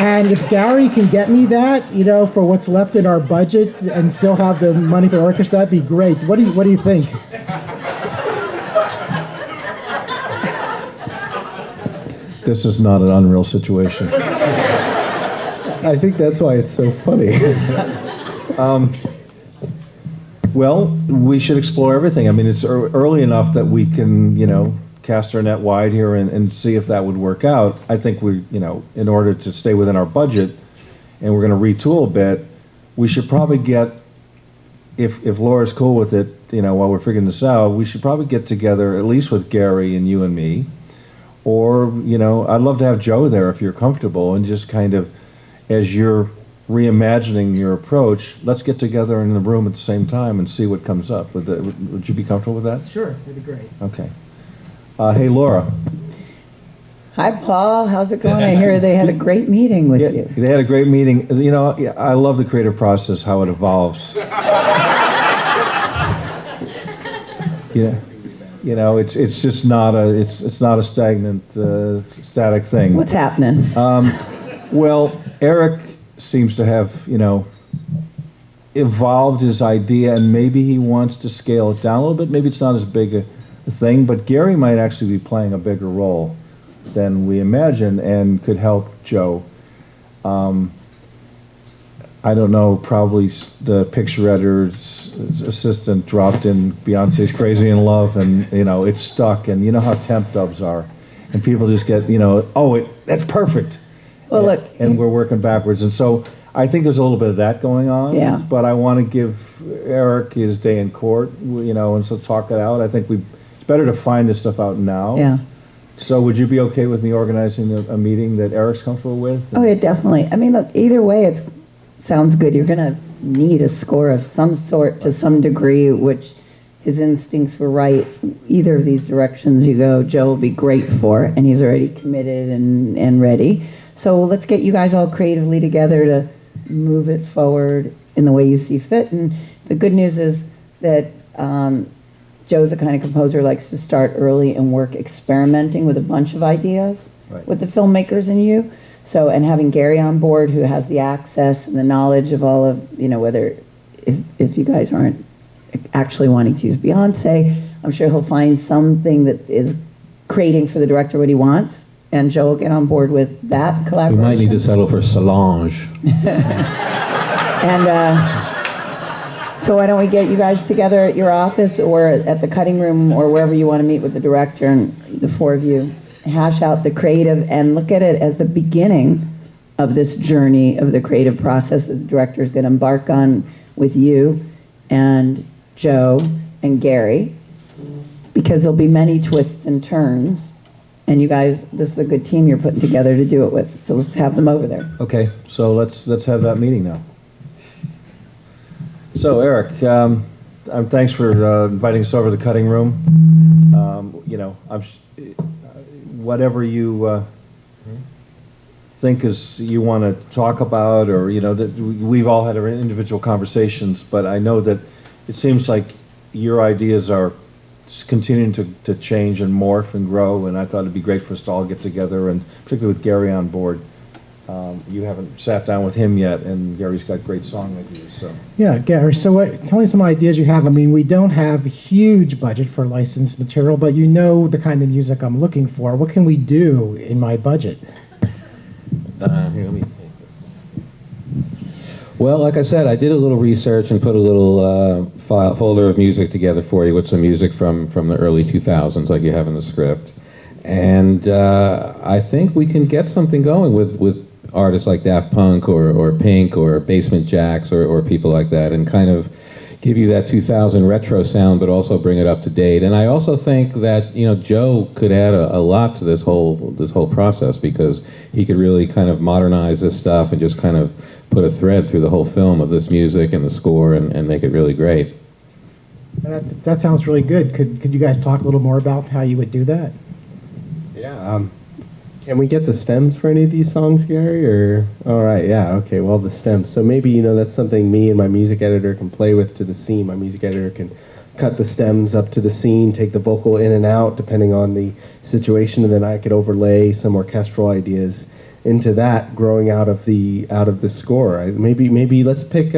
And if Gary can get me that, for what's left in our budget and still have the money for orchestra, that'd be great. What do you think? This is not an unreal situation. I think that's why it's so funny. Well, we should explore everything. I mean, it's early enough that we can, cast our net wide here and see if that would work out. I think we, in order to stay within our budget, and we're going to retool a bit, we should probably get, if Laura's cool with it, while we're figuring this out, we should probably get together at least with Gary and you and me. Or, I'd love to have Joe there if you're comfortable, and just kind of, as you're reimagining your approach, let's get together in the room at the same time and see what comes up. Would you be comfortable with that? Sure, that'd be great. Okay. Hey, Laura. Hi, Paul. How's it going? I hear they had a great meeting with you. They had a great meeting. I love the creative process, how it evolves. It's just not it's not a stagnant, static thing. What's happening? Well, Eric seems to have, evolved his idea, and maybe he wants to scale it down a little bit. Maybe it's not as big a thing, but Gary might actually be playing a bigger role than we imagine and could help Joe. I don't know, probably the picture editor's assistant dropped in Beyonce's "Crazy in Love," and, it's stuck, and you know how temp dubs are. And people just get, that's perfect. Well, look. And we're working backwards. And so I think there's a little bit of that going on. Yeah. But I want to give Eric his day in court, and so talk it out. I think it's better to find this stuff out now. Yeah. So would you be okay with me organizing a meeting that Eric's comfortable with? Oh, yeah, definitely. I mean, look, either way, sounds good. You're going to need a score of some sort to some degree, which his instincts were right. Either of these directions you go, Joe will be great for, and he's already committed and ready. So let's get you guys all creatively together to move it forward in the way you see fit. And the good news is that Joe's the kind of composer who likes to start early and work experimenting with a bunch of ideas with the filmmakers and you. So, and having Gary on board who has the access and the knowledge of all of, whether, if you guys aren't actually wanting to use Beyonce, I'm sure he'll find something that is creating for the director what he wants, and Joe will get on board with that We collaboration. might need to settle for Solange. And so why don't we get you guys together at your office or at the cutting room or wherever you want to meet with the director, and the four of you hash out the creative and look at it as the beginning of this journey of the creative process that the director is going to embark on with you and Joe and Gary, because there'll be many twists and turns, and you guys, this is a good team you're putting together to do it with, so let's have them over there. Okay, so let's have that meeting now. So Eric, thanks for inviting us over to the cutting room. Whatever you think is you want to talk about, or that we've all had our individual conversations, but I know that it seems like your ideas are continuing to change and morph and grow, and I thought it'd be great for us to all get together, and particularly with Gary on board. You haven't sat down with him yet, and Gary's got great song ideas. So Yeah, Gary, so tell me some ideas you have. I mean, we don't have a huge budget for licensed material, but you know the kind of music I'm looking for. What can we do in my budget? Here, let me think. Well, like I said, I did a little research and put a little folder of music together for you with some music from the early 2000s, like you have in the script. And I think we can get something going with artists like Daft Punk or Pink or Basement Jaxx or people like that, and kind of give you that 2000 retro sound, but also bring it up to date. And I also think that Joe could add a lot to this whole process, because he could really kind of modernize this stuff and just kind of put a thread through the whole film of this music and the score and make it really great. That sounds really good. Could you guys talk a little more about how you would do that? Yeah. Can we get the stems for any of these songs, Gary? Or all right, yeah, okay. Well, the stems. So maybe that's something me and my music editor can play with to the scene. My music editor can cut the stems up to the scene, take the vocal in and out depending on the situation, and then I could overlay some orchestral ideas into that, growing out of the score. Maybe let's pick.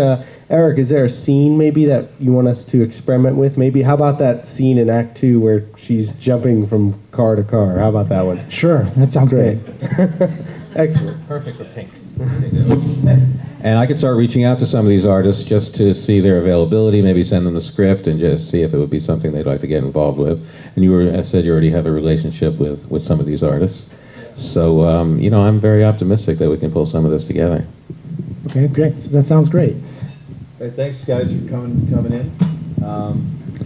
Eric, is there a scene maybe that you want us to experiment with? Maybe how about that scene in Act 2 where she's jumping from car to car? How about that one? Sure, that sounds great. Excellent. Perfect for Pink. And I could start reaching out to some of these artists just to see their availability, maybe send them the script and just see if it would be something they'd like to get involved with. And I said you already have a relationship with some of these artists. So, I'm very optimistic that we can pull some of this together. Okay, great. That sounds great. hey, thanks guys for coming in.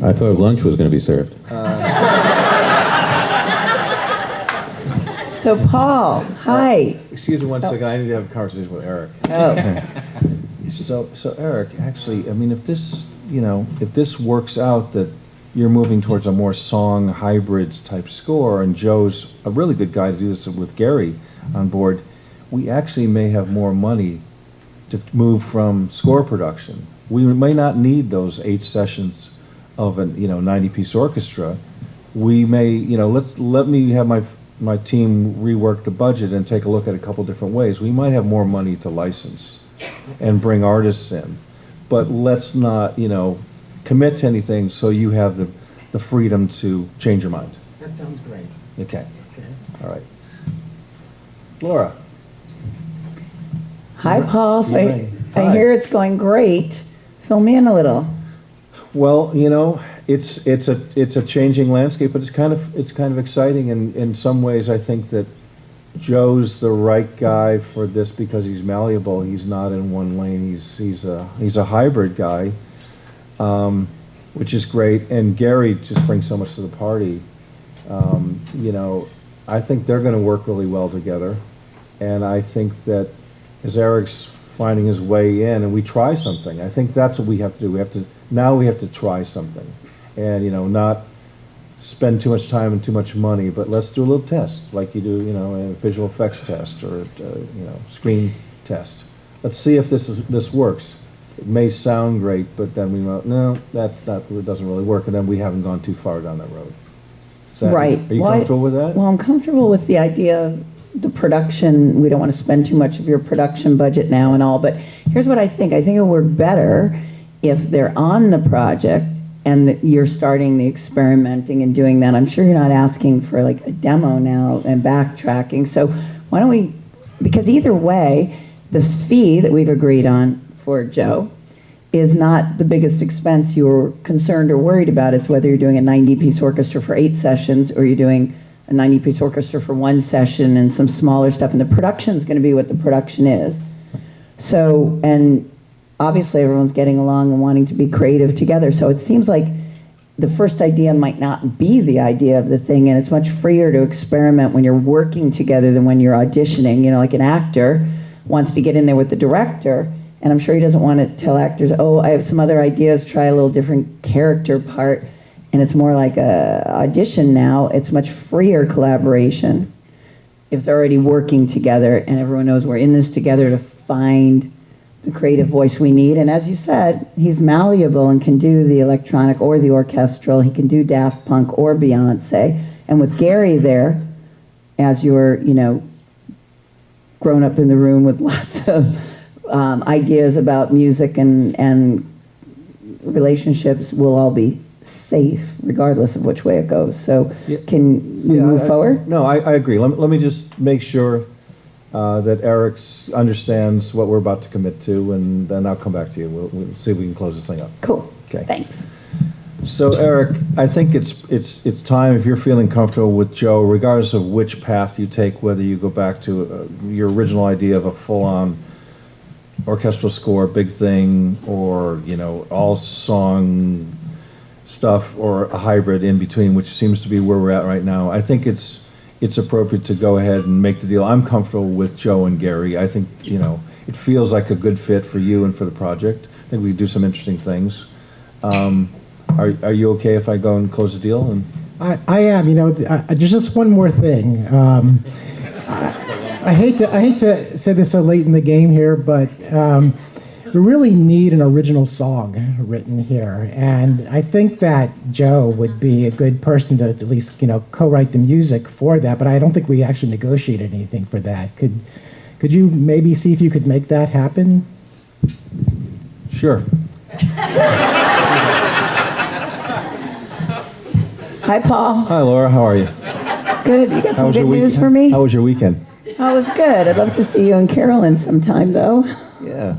I thought lunch was going to be served. So Paul, hi. Excuse me one second. I need to have a conversation with Eric. Oh, So Eric, actually, I mean, if this works out that you're moving towards a more song hybrids type score, and Joe's a really good guy to do this with Gary on board, we actually may have more money to move from score production. We may not need those 8 sessions of an 90-piece orchestra. We may, let me have my team rework the budget and take a look at a couple different ways. We might have more money to license and bring artists in, but let's not, commit to anything so you have the freedom to change your mind. That sounds great. Okay. All right. Laura. hi Paul. So I Hi. hear it's going great. Fill me in a little. Well, it's a changing landscape, but it's kind of exciting, and in some ways I think that Joe's the right guy for this because he's malleable. He's not in one lane. He's a hybrid guy, which is great. And Gary just brings so much to the party. I think they're going to work really well together, and I think that, as Eric's finding his way in, and we try something. I think that's what we have to do. We have to try something, and not spend too much time and too much money, but let's do a little test, like you do, a visual effects test or screen test. Let's see if this works. It may sound great, but then we go, no, it doesn't really work, and then we haven't gone too far down that road. Right. Are you comfortable with that? Well, I'm comfortable with the idea of the production. We don't want to spend too much of your production budget now and all, but here's what I think. I think it would work better if they're on the project and that you're starting the experimenting and doing that. I'm sure you're not asking for like a demo now and backtracking. So why don't we, because either way, the fee that we've agreed on for Joe is not the biggest expense you're concerned or worried about. It's whether you're doing a 90-piece orchestra for 8 sessions or you're doing a 90-piece orchestra for 1 session and some smaller stuff. And the production is going to be what the production is. So, and obviously everyone's getting along and wanting to be creative together. So it seems like the first idea might not be the idea of the thing, and it's much freer to experiment when you're working together than when you're auditioning. Like an actor wants to get in there with the director, and I'm sure he doesn't want to tell actors, oh, I have some other ideas, try a little different character part. And it's more like a audition now. It's much freer collaboration if they're already working together and everyone knows we're in this together to find the creative voice we need. And as you said, he's malleable and can do the electronic or the orchestral. He can do Daft Punk or Beyonce. And with Gary there, as you're, grown up in the room with lots of ideas about music and relationships, we'll all be safe regardless of which way it goes. So can we move forward? No, I agree. Let me just make sure that Eric understands what we're about to commit to, and then I'll come back to you. We'll see if we can close this thing up. Cool. Okay. Thanks. So Eric, I think it's time, if you're feeling comfortable with Joe, regardless of which path you take, whether you go back to your original idea of a full-on orchestral score, big thing, or all song stuff, or a hybrid in between, which seems to be where we're at right now. I think it's appropriate to go ahead and make the deal. I'm comfortable with Joe and Gary. I think it feels like a good fit for you and for the project. I think we can do some interesting things. Are you okay if I go and close the deal? And I am. There's just one more thing. I hate to say this so late in the game here, but we really need an original song written here, and I think that Joe would be a good person to at least co-write the music for that. But I don't think we actually negotiated anything for that. Could you maybe see if you could make that happen? sure. Hi, Paul. Hi, Laura. How are you? Good. You got How some was good your news for me? How was your weekend? Oh, it was good. I'd love to see you and Carolyn sometime, though. Yeah,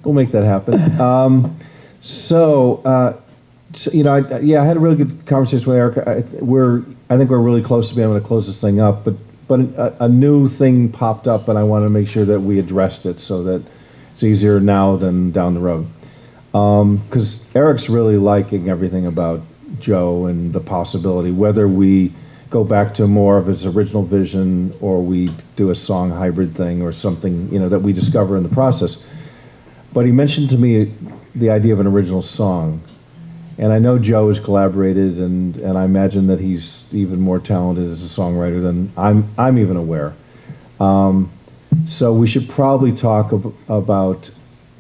we'll make that happen. I had a really good conversation with Eric. I think we're really close to being able to close this thing up, but a new thing popped up, and I want to make sure that we addressed it so that it's easier now than down the road. Because Eric's really liking everything about Joe and the possibility, whether we go back to more of his original vision or we do a song hybrid thing or something, that we discover in the process. But he mentioned to me the idea of an original song. And I know Joe has collaborated, and I imagine that he's even more talented as a songwriter than I'm even aware. So we should probably talk about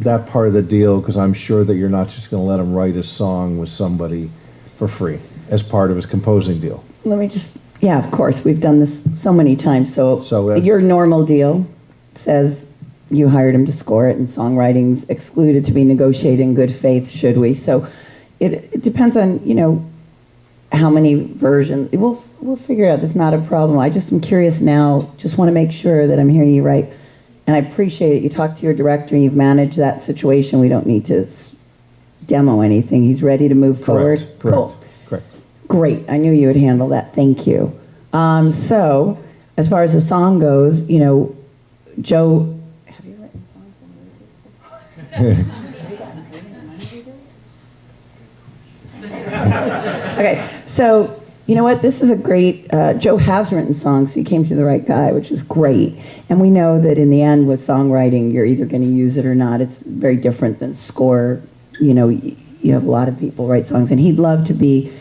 that part of the deal, because I'm sure that you're not just going to let him write a song with somebody for free as part of his composing deal. Let me just, of course, we've done this so many times. So that's- your normal deal says you hired him to score it, and songwriting's excluded to be negotiated in good faith, should we? So it depends on, how many versions. We'll figure it out. It's not a problem. I just am curious now, just want to make sure that I'm hearing you right. And I appreciate it. You talked to your director and you've managed that situation. We don't need to demo anything. He's ready to move forward. Correct. Cool. Correct. Great. I knew you would handle that. Thank you. So, as far as the song goes, Joe. Have you written songs? Okay. So You know what? This is a great. Joe has written songs. So you came to the right guy, which is great. And we know that in the end, with songwriting, you're either going to use it or not. It's very different than score. You know, you have a lot of people write songs, and he'd love to be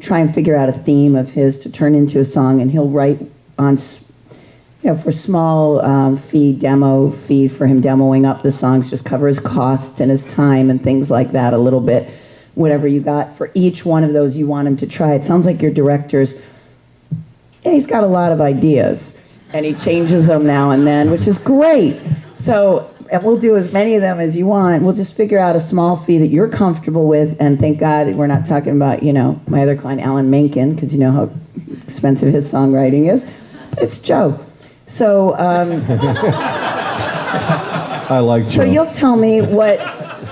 try and figure out a theme of his to turn into a song, and he'll write on. For small fee for him demoing up the songs, just cover his costs and his time and things like that a little bit. Whatever you got for each one of those you want him to try. It sounds like your director's, he's got a lot of ideas, and he changes them now and then, which is great. So, and we'll do as many of them as you want. We'll just figure out a small fee that you're comfortable with, and thank God we're not talking about, my other client, Alan Menken, because you know how expensive his songwriting is. It's Joe. So, I like Joe. so you'll tell me what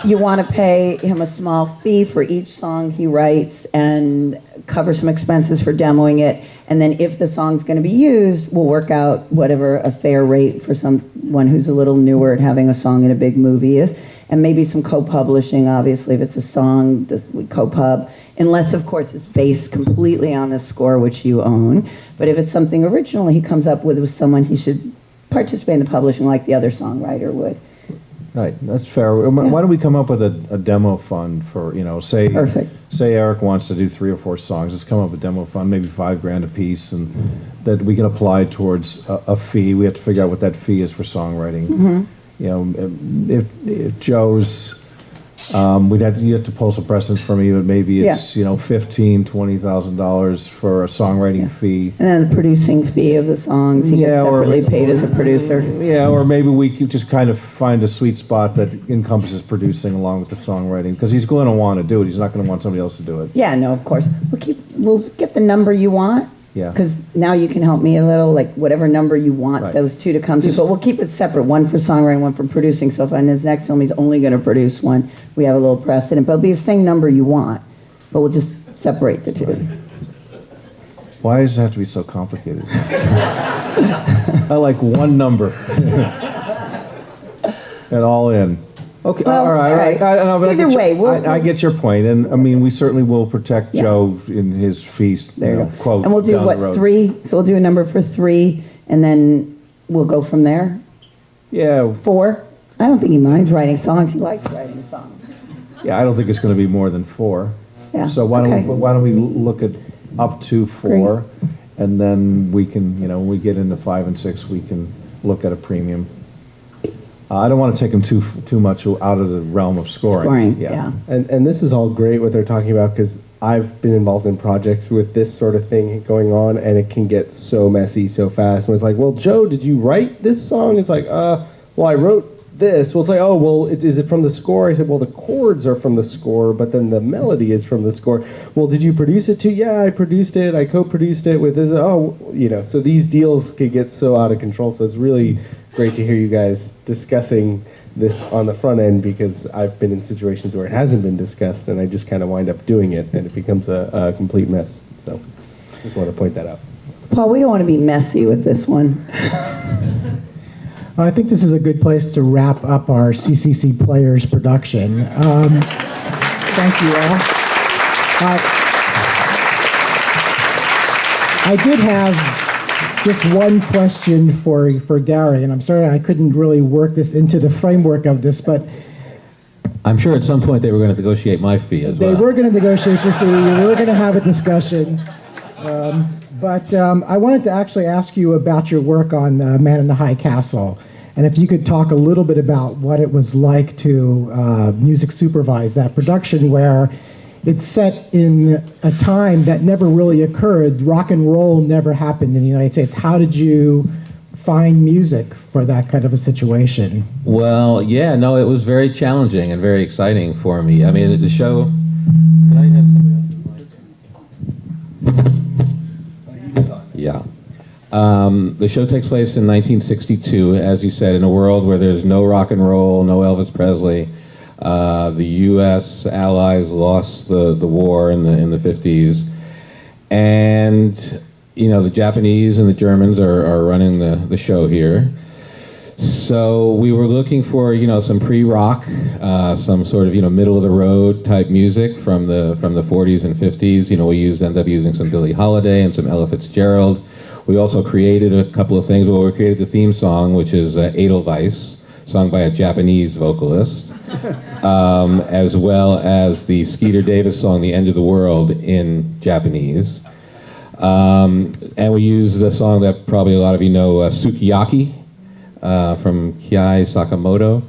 you want to pay him a small fee for each song he writes and cover some expenses for demoing it. And then if the song's going to be used, we'll work out whatever a fair rate for someone who's a little newer at having a song in a big movie is. And maybe some co-publishing, obviously, if it's a song, we co-pub. Unless, of course, it's based completely on the score, which you own. But if it's something original he comes up with someone, he should participate in the publishing like the other songwriter would. Right, that's fair. Why don't we come up with a demo fund for, say, Perfect. say Eric wants to do 3 or 4 songs. Let's come up with a demo fund, maybe $5,000 a piece, and that we can apply towards a fee. We have to figure out what that fee is for songwriting. Mm-hmm. If Joe's, you have to pull some precedents for me, but maybe it's $15,000, $20,000 for a songwriting fee. And then the producing fee of the songs, he gets separately paid as a producer. Yeah, or maybe we could just kind of find a sweet spot that encompasses producing along with the songwriting, because he's going to want to do it. He's not going to want somebody else to do it. Yeah, no, of course. We'll get the number you want. Yeah. Because now you can help me a little, like whatever number you want Right. those two to come to. But we'll keep it separate, one for songwriting, one for producing. So if on his next film he's only going to produce one, we have a little precedent. But it'll be the same number you want, but we'll just separate the two. Why does it have to be so complicated? I like one number. And all in. Okay, Well, all right. all right. Either way, I get your point, and I mean, we certainly will protect Yeah. Joe in his feast, There you go. quote, And we'll do, down the what, road. 3? So we'll do a number for 3, and then we'll go from there. Yeah, 4? I don't think he minds writing songs. He likes writing songs. I don't think it's going to be more than 4. Yeah, So why okay. don't we look at up to 4, and then we can, when we get into 5 and 6, we can look at a premium. I don't want to take him too much out of the realm of scoring. Yeah. And this is all great what they're talking about, because I've been involved in projects with this sort of thing going on, and it can get so messy so fast. And it's like, well, Joe, did you write this song? It's like, well, I wrote this. Well, it's like, oh, well, is it from the score? I said, well, the chords are from the score, but then the melody is from the score. Well, did you produce it too? Yeah, I produced it. I co-produced it with this. Oh, so these deals can get so out of control. So it's really great to hear you guys discussing this on the front end, because I've been in situations where it hasn't been discussed, and I just kind of wind up doing it, and it becomes a complete mess. So just want to point that out. Paul, we don't want to be messy with this one. I think this is a good place to wrap up our CCC Players production. Thank you all. I did have just one question for Gary, and I'm sorry I couldn't really work this into the framework of this, but I'm sure at some point they were going to negotiate my fee as they well. were going to negotiate your fee. We were going to have a discussion. But I wanted to actually ask you about your work on Man in the High Castle, and if you could talk a little bit about what it was like to music supervise that production, where it's set in a time that never really occurred. Rock and roll never happened in the United States. How did you find music for that kind of a situation? Well, yeah, no, it was very challenging and very exciting for me. I mean, the show. Can I have somebody else? Yeah. The show takes place in 1962, as you said, in a world where there's no rock and roll, no Elvis Presley. The U.S. allies lost the war in the 50s, and the Japanese and the Germans are running the show here. So we were looking for, some pre-rock, some sort of, middle of the road type music from the 40s and 50s. We ended up using some Billie Holiday and some Ella Fitzgerald. We also created a couple of things. Well, we created the theme song, which is Edelweiss, sung by a Japanese vocalist, as well as the Skeeter Davis song, "The End of the World," in Japanese. And we used the song that probably a lot of you know, Sukiyaki, from Kiai Sakamoto,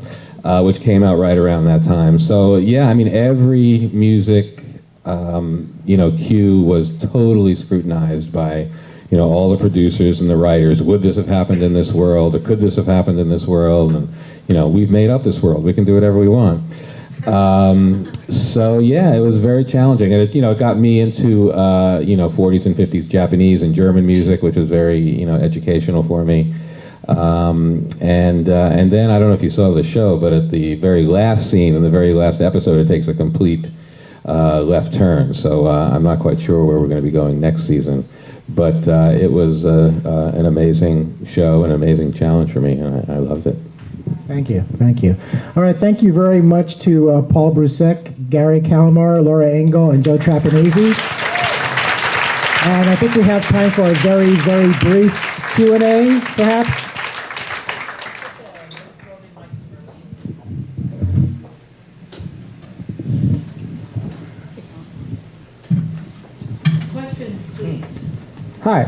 which came out right around that time. So yeah, every music, cue was totally scrutinized by, all the producers and the writers. Would this have happened in this world, or could this have happened in this world? And we've made up this world. We can do whatever we want. So yeah, it was very challenging, and it got me into 40s and 50s Japanese and German music, which was very educational for me. And then I don't know if you saw the show, but at the very last scene in the very last episode, it takes a complete left turn. So I'm not quite sure where we're going to be going next season. But it was an amazing show, an amazing challenge for me, and I loved it. Thank you. Thank you. All right. Thank you very much to Paul Brusek, Gary Calamar, Laura Engel, and Joe Trapanese. And I think we have time for a very, very brief Q&A, perhaps. Questions, please. Hi.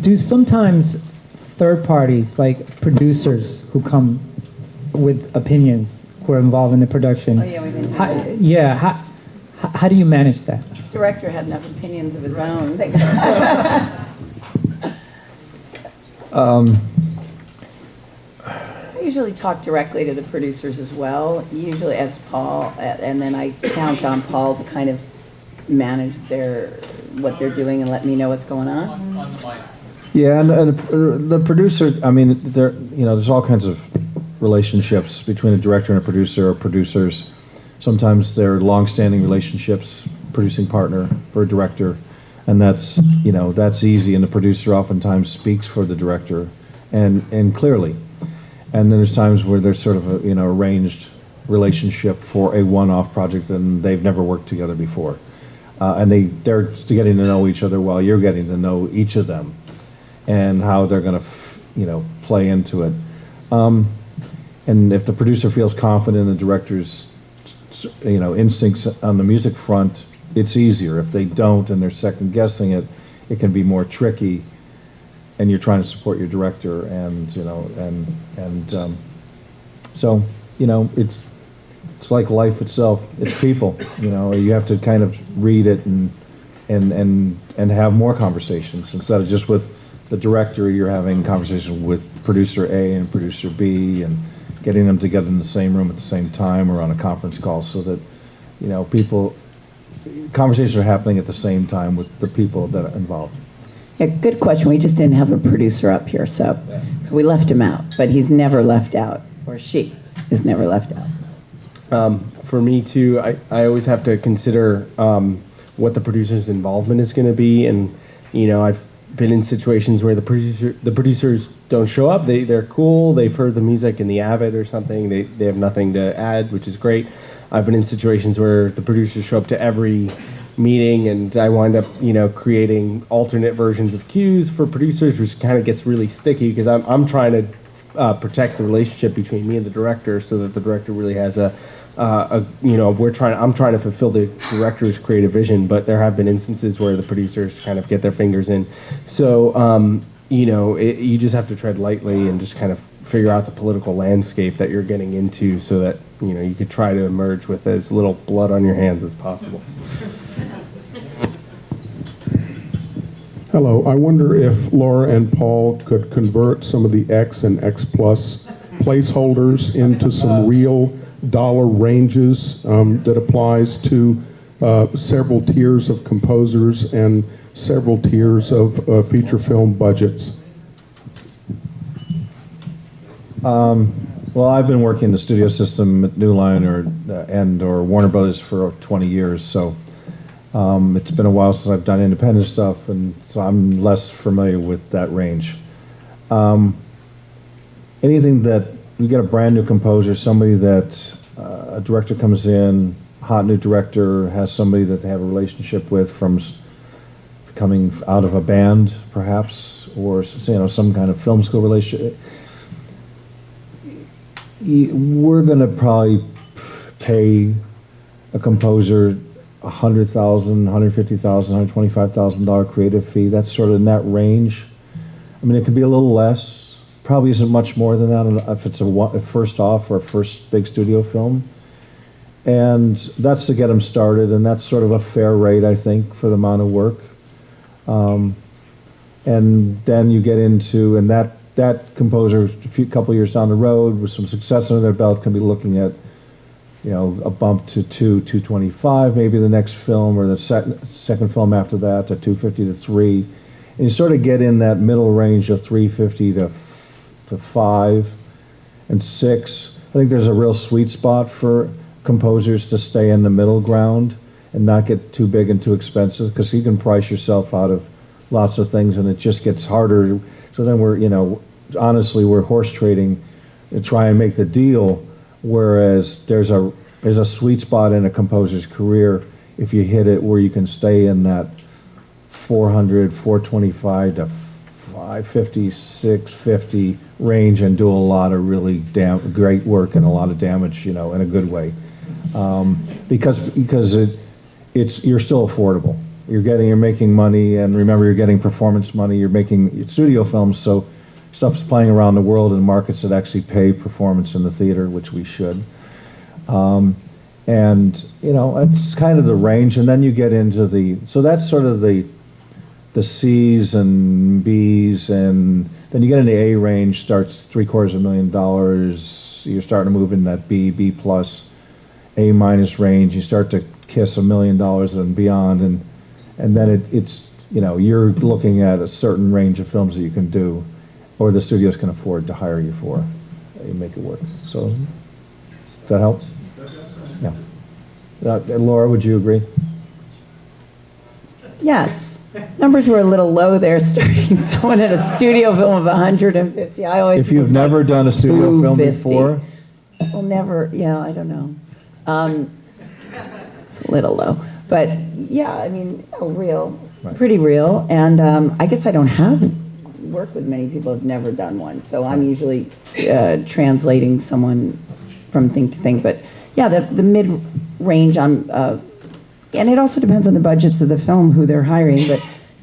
Do sometimes third parties, like producers who come with opinions, who are involved in the production, Oh, yeah, we've been how do you manage that? This director had enough opinions of his own. I usually talk directly to the producers as well, usually as Paul, and then I count on Paul to kind of manage what they're doing and let me know what's going on. On the mic. Yeah, and the producer, there's all kinds of relationships between a director and a producer, or producers. Sometimes they're long-standing relationships, producing partner for a director, and that's easy, and the producer oftentimes speaks for the director and clearly. And then there's times where there's sort of a arranged relationship for a one-off project, and they've never worked together before. And they're getting to know each other while you're getting to know each of them, and how they're going to, play into it. And if the producer feels confident in the director's, instincts on the music front, it's easier. If they don't and they're second guessing it, it can be more tricky. And you're trying to support your director, and so it's like life itself. It's people. You have to kind of read it and have more conversations instead of just with the director. You're having conversations with producer A and producer B, and getting them together in the same room at the same time or on a conference call, so that conversations are happening at the same time with the people that are involved. Yeah, good question. We just didn't have a producer up here, so we left him out, but he's never left out, or she is never left out. For me too, I always have to consider what the producer's involvement is going to be, and I've been in situations where the producers don't show up. They're cool. They've heard the music in the Avid or something. They have nothing to add, which is great. I've been in situations where the producers show up to every meeting, and I wind up creating alternate versions of cues for producers, which kind of gets really sticky because I'm trying to protect the relationship between me and the director, so that the director really has I'm trying to fulfill the director's creative vision, but there have been instances where the producers kind of get their fingers in. So, you just have to tread lightly and just kind of figure out the political landscape that you're getting into, so that, you could try to emerge with as little blood on your hands as possible. Hello, I wonder if Laura and Paul could convert some of the X and X Plus placeholders into some real dollar ranges that applies to several tiers of composers and several tiers of feature film budgets. Well, I've been working the studio system at New Line or Warner Brothers for 20 years, so it's been a while since I've done independent stuff, and so I'm less familiar with that range. anything that you get a brand new composer, somebody that a director comes in, hot new director, has somebody that they have a relationship with from coming out of a band, perhaps, or some kind of film school relationship. We're going to probably pay a composer $100,000, $150,000, $125,000 creative fee. That's sort of in that range. I mean, it could be a little less. Probably isn't much more than that if it's a first off or a first big studio film. And that's to get them started, and that's sort of a fair rate, I think, for the amount of work. And then you get into, and that composer, couple years down the road, with some success under their belt, can be looking at, a bump to 225, maybe the next film, or the second film after that, to 250 to 3. And you sort of get in that middle range of 350 to 5 and 6. I think there's a real sweet spot for composers to stay in the middle ground and not get too big and too expensive, because you can price yourself out of lots of things, and it just gets harder. So then honestly, we're horse trading to try and make the deal, whereas there's a sweet spot in a composer's career if you hit it where you can stay in that 400, 425 to 550, 650 range and do a lot of really great work and a lot of damage, in a good way, because you're still affordable. You're making money, and remember, you're getting performance money. You're making studio films, so stuff's playing around the world in markets that actually pay performance in the theater, which we should. And it's kind of the range, and then you get into so that's sort of the C's and B's, and then you get in the A range, starts $750,000. You're starting to move in that B plus, A minus range. You start to kiss $1 million and beyond, and then it's you're looking at a certain range of films that you can do, or the studios can afford to hire you for. You make it work. So, that helps? Yeah. Laura, would you agree? Yes. Numbers were a little low there, starting someone in a studio film of 150. I always If you've was never like, done a studio film 250. before, Well, never. Yeah, I don't know. It's a little low, but yeah, I mean, real, Right. pretty real. And I guess I don't have work with many people who've never done one, so I'm usually translating someone from thing to thing. But yeah, the mid range, and it also depends on the budgets of the film, who they're hiring, but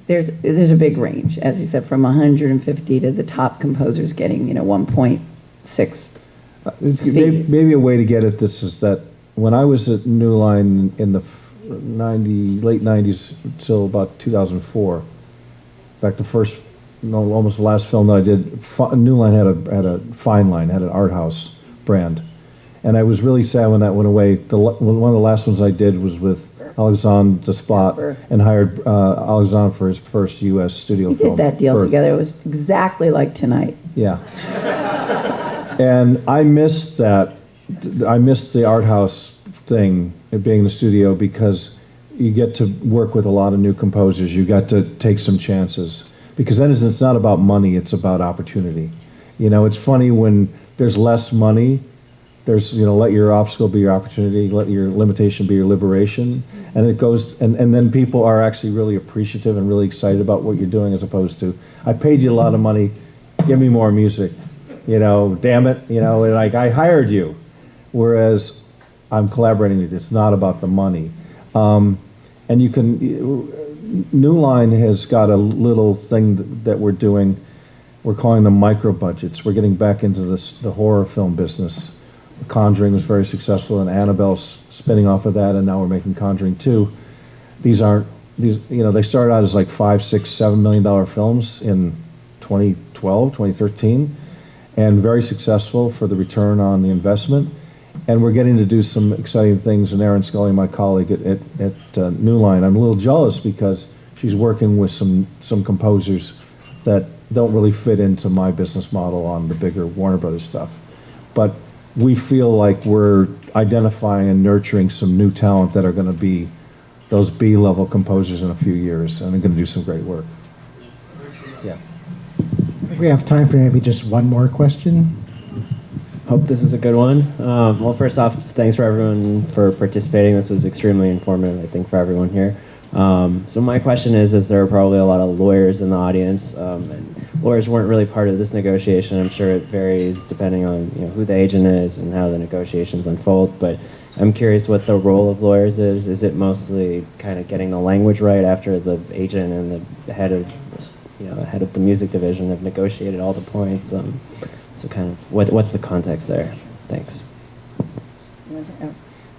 there's a big range, as you said, from 150 to the top composers getting 1.6. maybe a way to get at this is that when I was at New Line in the late 90s until about 2004, in fact, almost the last film that I did, New Line had a fine line, had an art house brand, and I was really sad when that went away. One of the last ones I did was with Alexandre Desplat, and hired Alexandre for his first U.S. studio We film. did that deal Birth. together. It was exactly like Tonight. Yeah. And I missed that. I missed the art house thing, it being in the studio, because you get to work with a lot of new composers. You got to take some chances. Because then it's not about money, it's about opportunity. It's funny when there's less money, there's, let your obstacle be your opportunity, let your limitation be your liberation. And it goes, and then people are actually really appreciative and really excited about what you're doing, as opposed to, I paid you a lot of money, give me more music. Damn it, like I hired you. Whereas I'm collaborating with you, it's not about the money. And you can, New Line has got a little thing that we're doing. We're calling them micro budgets. We're getting back into the horror film business. Conjuring was very successful, and Annabelle's spinning off of that, and now we're making Conjuring 2. They started out as like $5, $6, $7 million films in 2012, 2013, and very successful for the return on the investment. And we're getting to do some exciting things. And Erin Scully, my colleague at New Line, I'm a little jealous because she's working with some composers that don't really fit into my business model on the bigger Warner Brothers stuff. But we feel like we're identifying and nurturing some new talent that are going to be those B-level composers in a few years, and they're going to do some great work. Yeah. We have time for maybe just one more question. Hope this is a good one. Well, first off, thanks for everyone for participating. This was extremely informative, I think, for everyone here. So my question is there are probably a lot of lawyers in the audience, and lawyers weren't really part of this negotiation. I'm sure it varies depending on who the agent is and how the negotiations unfold, but I'm curious what the role of lawyers is. Is it mostly kind of getting the language right after the agent and the head of the music division have negotiated all the points? So kind of what's the context there? Thanks.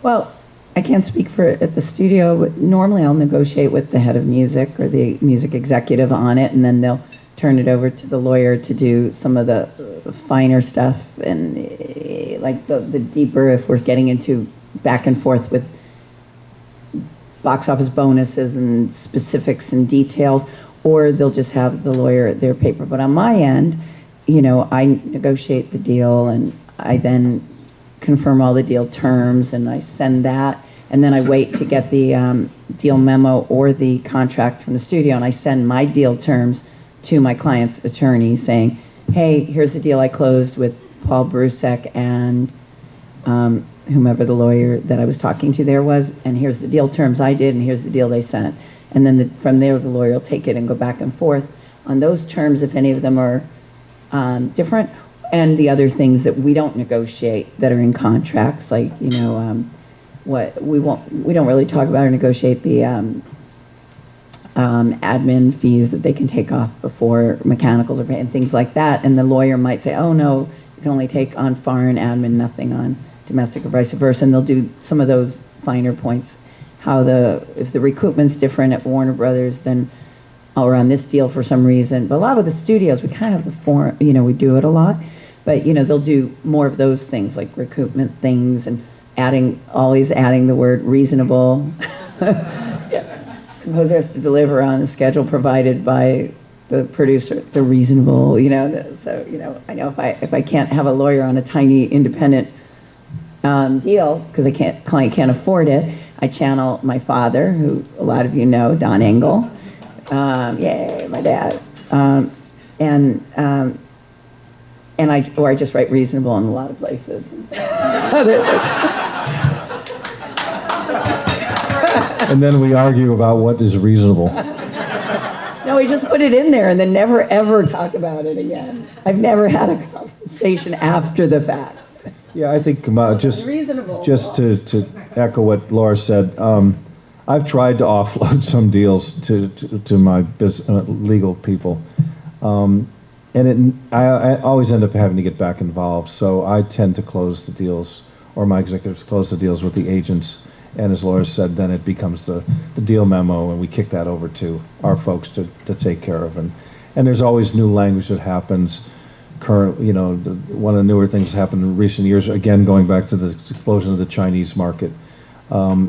Well, I can't speak for at the studio, but normally I'll negotiate with the head of music or the music executive on it, and then they'll turn it over to the lawyer to do some of the finer stuff and like the deeper, if we're getting into back and forth with box office bonuses and specifics and details, or they'll just have the lawyer at their paper. But on my end, I negotiate the deal and I then confirm all the deal terms and I send that, and then I wait to get the deal memo or the contract from the studio, and I send my deal terms to my client's attorney saying, hey, here's the deal I closed with Paul Brusek and whomever the lawyer that I was talking to there was, and here's the deal terms I did, and here's the deal they sent. And then from there, the lawyer will take it and go back and forth on those terms, if any of them are different, and the other things that we don't negotiate that are in contracts, like, what we don't really talk about or negotiate the admin fees that they can take off before mechanicals are paid and things like that. And the lawyer might say, oh no, you can only take on foreign admin, nothing on domestic or vice versa. And they'll do some of those finer points. If the recoupment's different at Warner Brothers, then I'll run this deal for some reason. But a lot of the studios, we kind of have the form, we do it a lot. But, they'll do more of those things like recoupment things and always adding the word reasonable. Composer has to deliver on the schedule provided by the producer, the reasonable, so, I know if I can't have a lawyer on a tiny independent deal because client can't afford it, I channel my father, who a lot of you know, Don Engel. Yay, my dad. And I just write reasonable in a lot of places. And then we argue about what is reasonable. No, we just put it in there and then never ever talk about it again. I've never had a conversation after the fact. Yeah, I think Reasonable. just to echo what Laura said, I've tried to offload some deals to my legal people, and I always end up having to get back involved. So I tend to close the deals, or my executives close the deals with the agents. And as Laura said, then it becomes the deal memo, and we kick that over to our folks to take care of. And there's always new language that happens. One of the newer things that happened in recent years, again going back to the explosion of the Chinese market,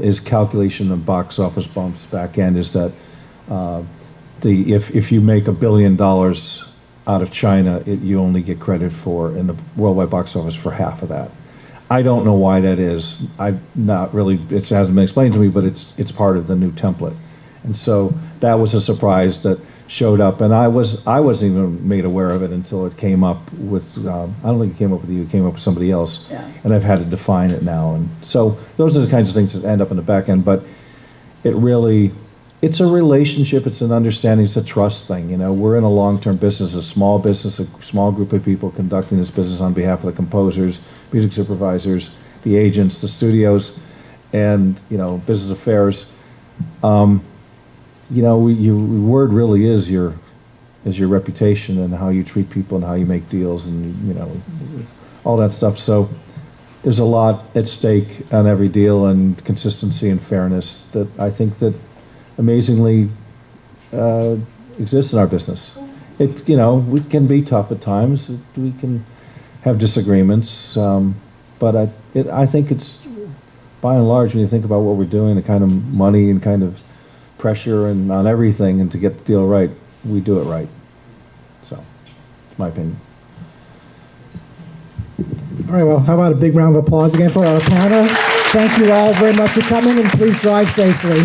is calculation of box office bumps back end. Is that if you make $1 billion out of China, you only get credit for in the worldwide box office for half of that. I don't know why that is. It hasn't been explained to me, but it's part of the new template. And so that was a surprise that showed up, and I wasn't even made aware of it until it came up with, I don't think it came up with you, it came up with somebody else. Yeah. And I've had to define it now. And so those are the kinds of things that end up in the back end, but it's a relationship, it's an understanding, it's a trust thing. We're in a long-term business, a small group of people conducting this business on behalf of the composers, music supervisors, the agents, the studios, and business affairs. Your word really is your reputation and how you treat people and how you make deals and all that stuff. So there's a lot at stake on every deal, and consistency and fairness that I think that amazingly exists in our business. We can be tough at times. We can have disagreements, but I think it's, by and large, when you think about what we're doing, the kind of money and kind of pressure and on everything, and to get the deal right, we do it right. So, it's my opinion. All right, well, how about a big round of applause again for our panel? Thank you all very much for coming, and please drive safely.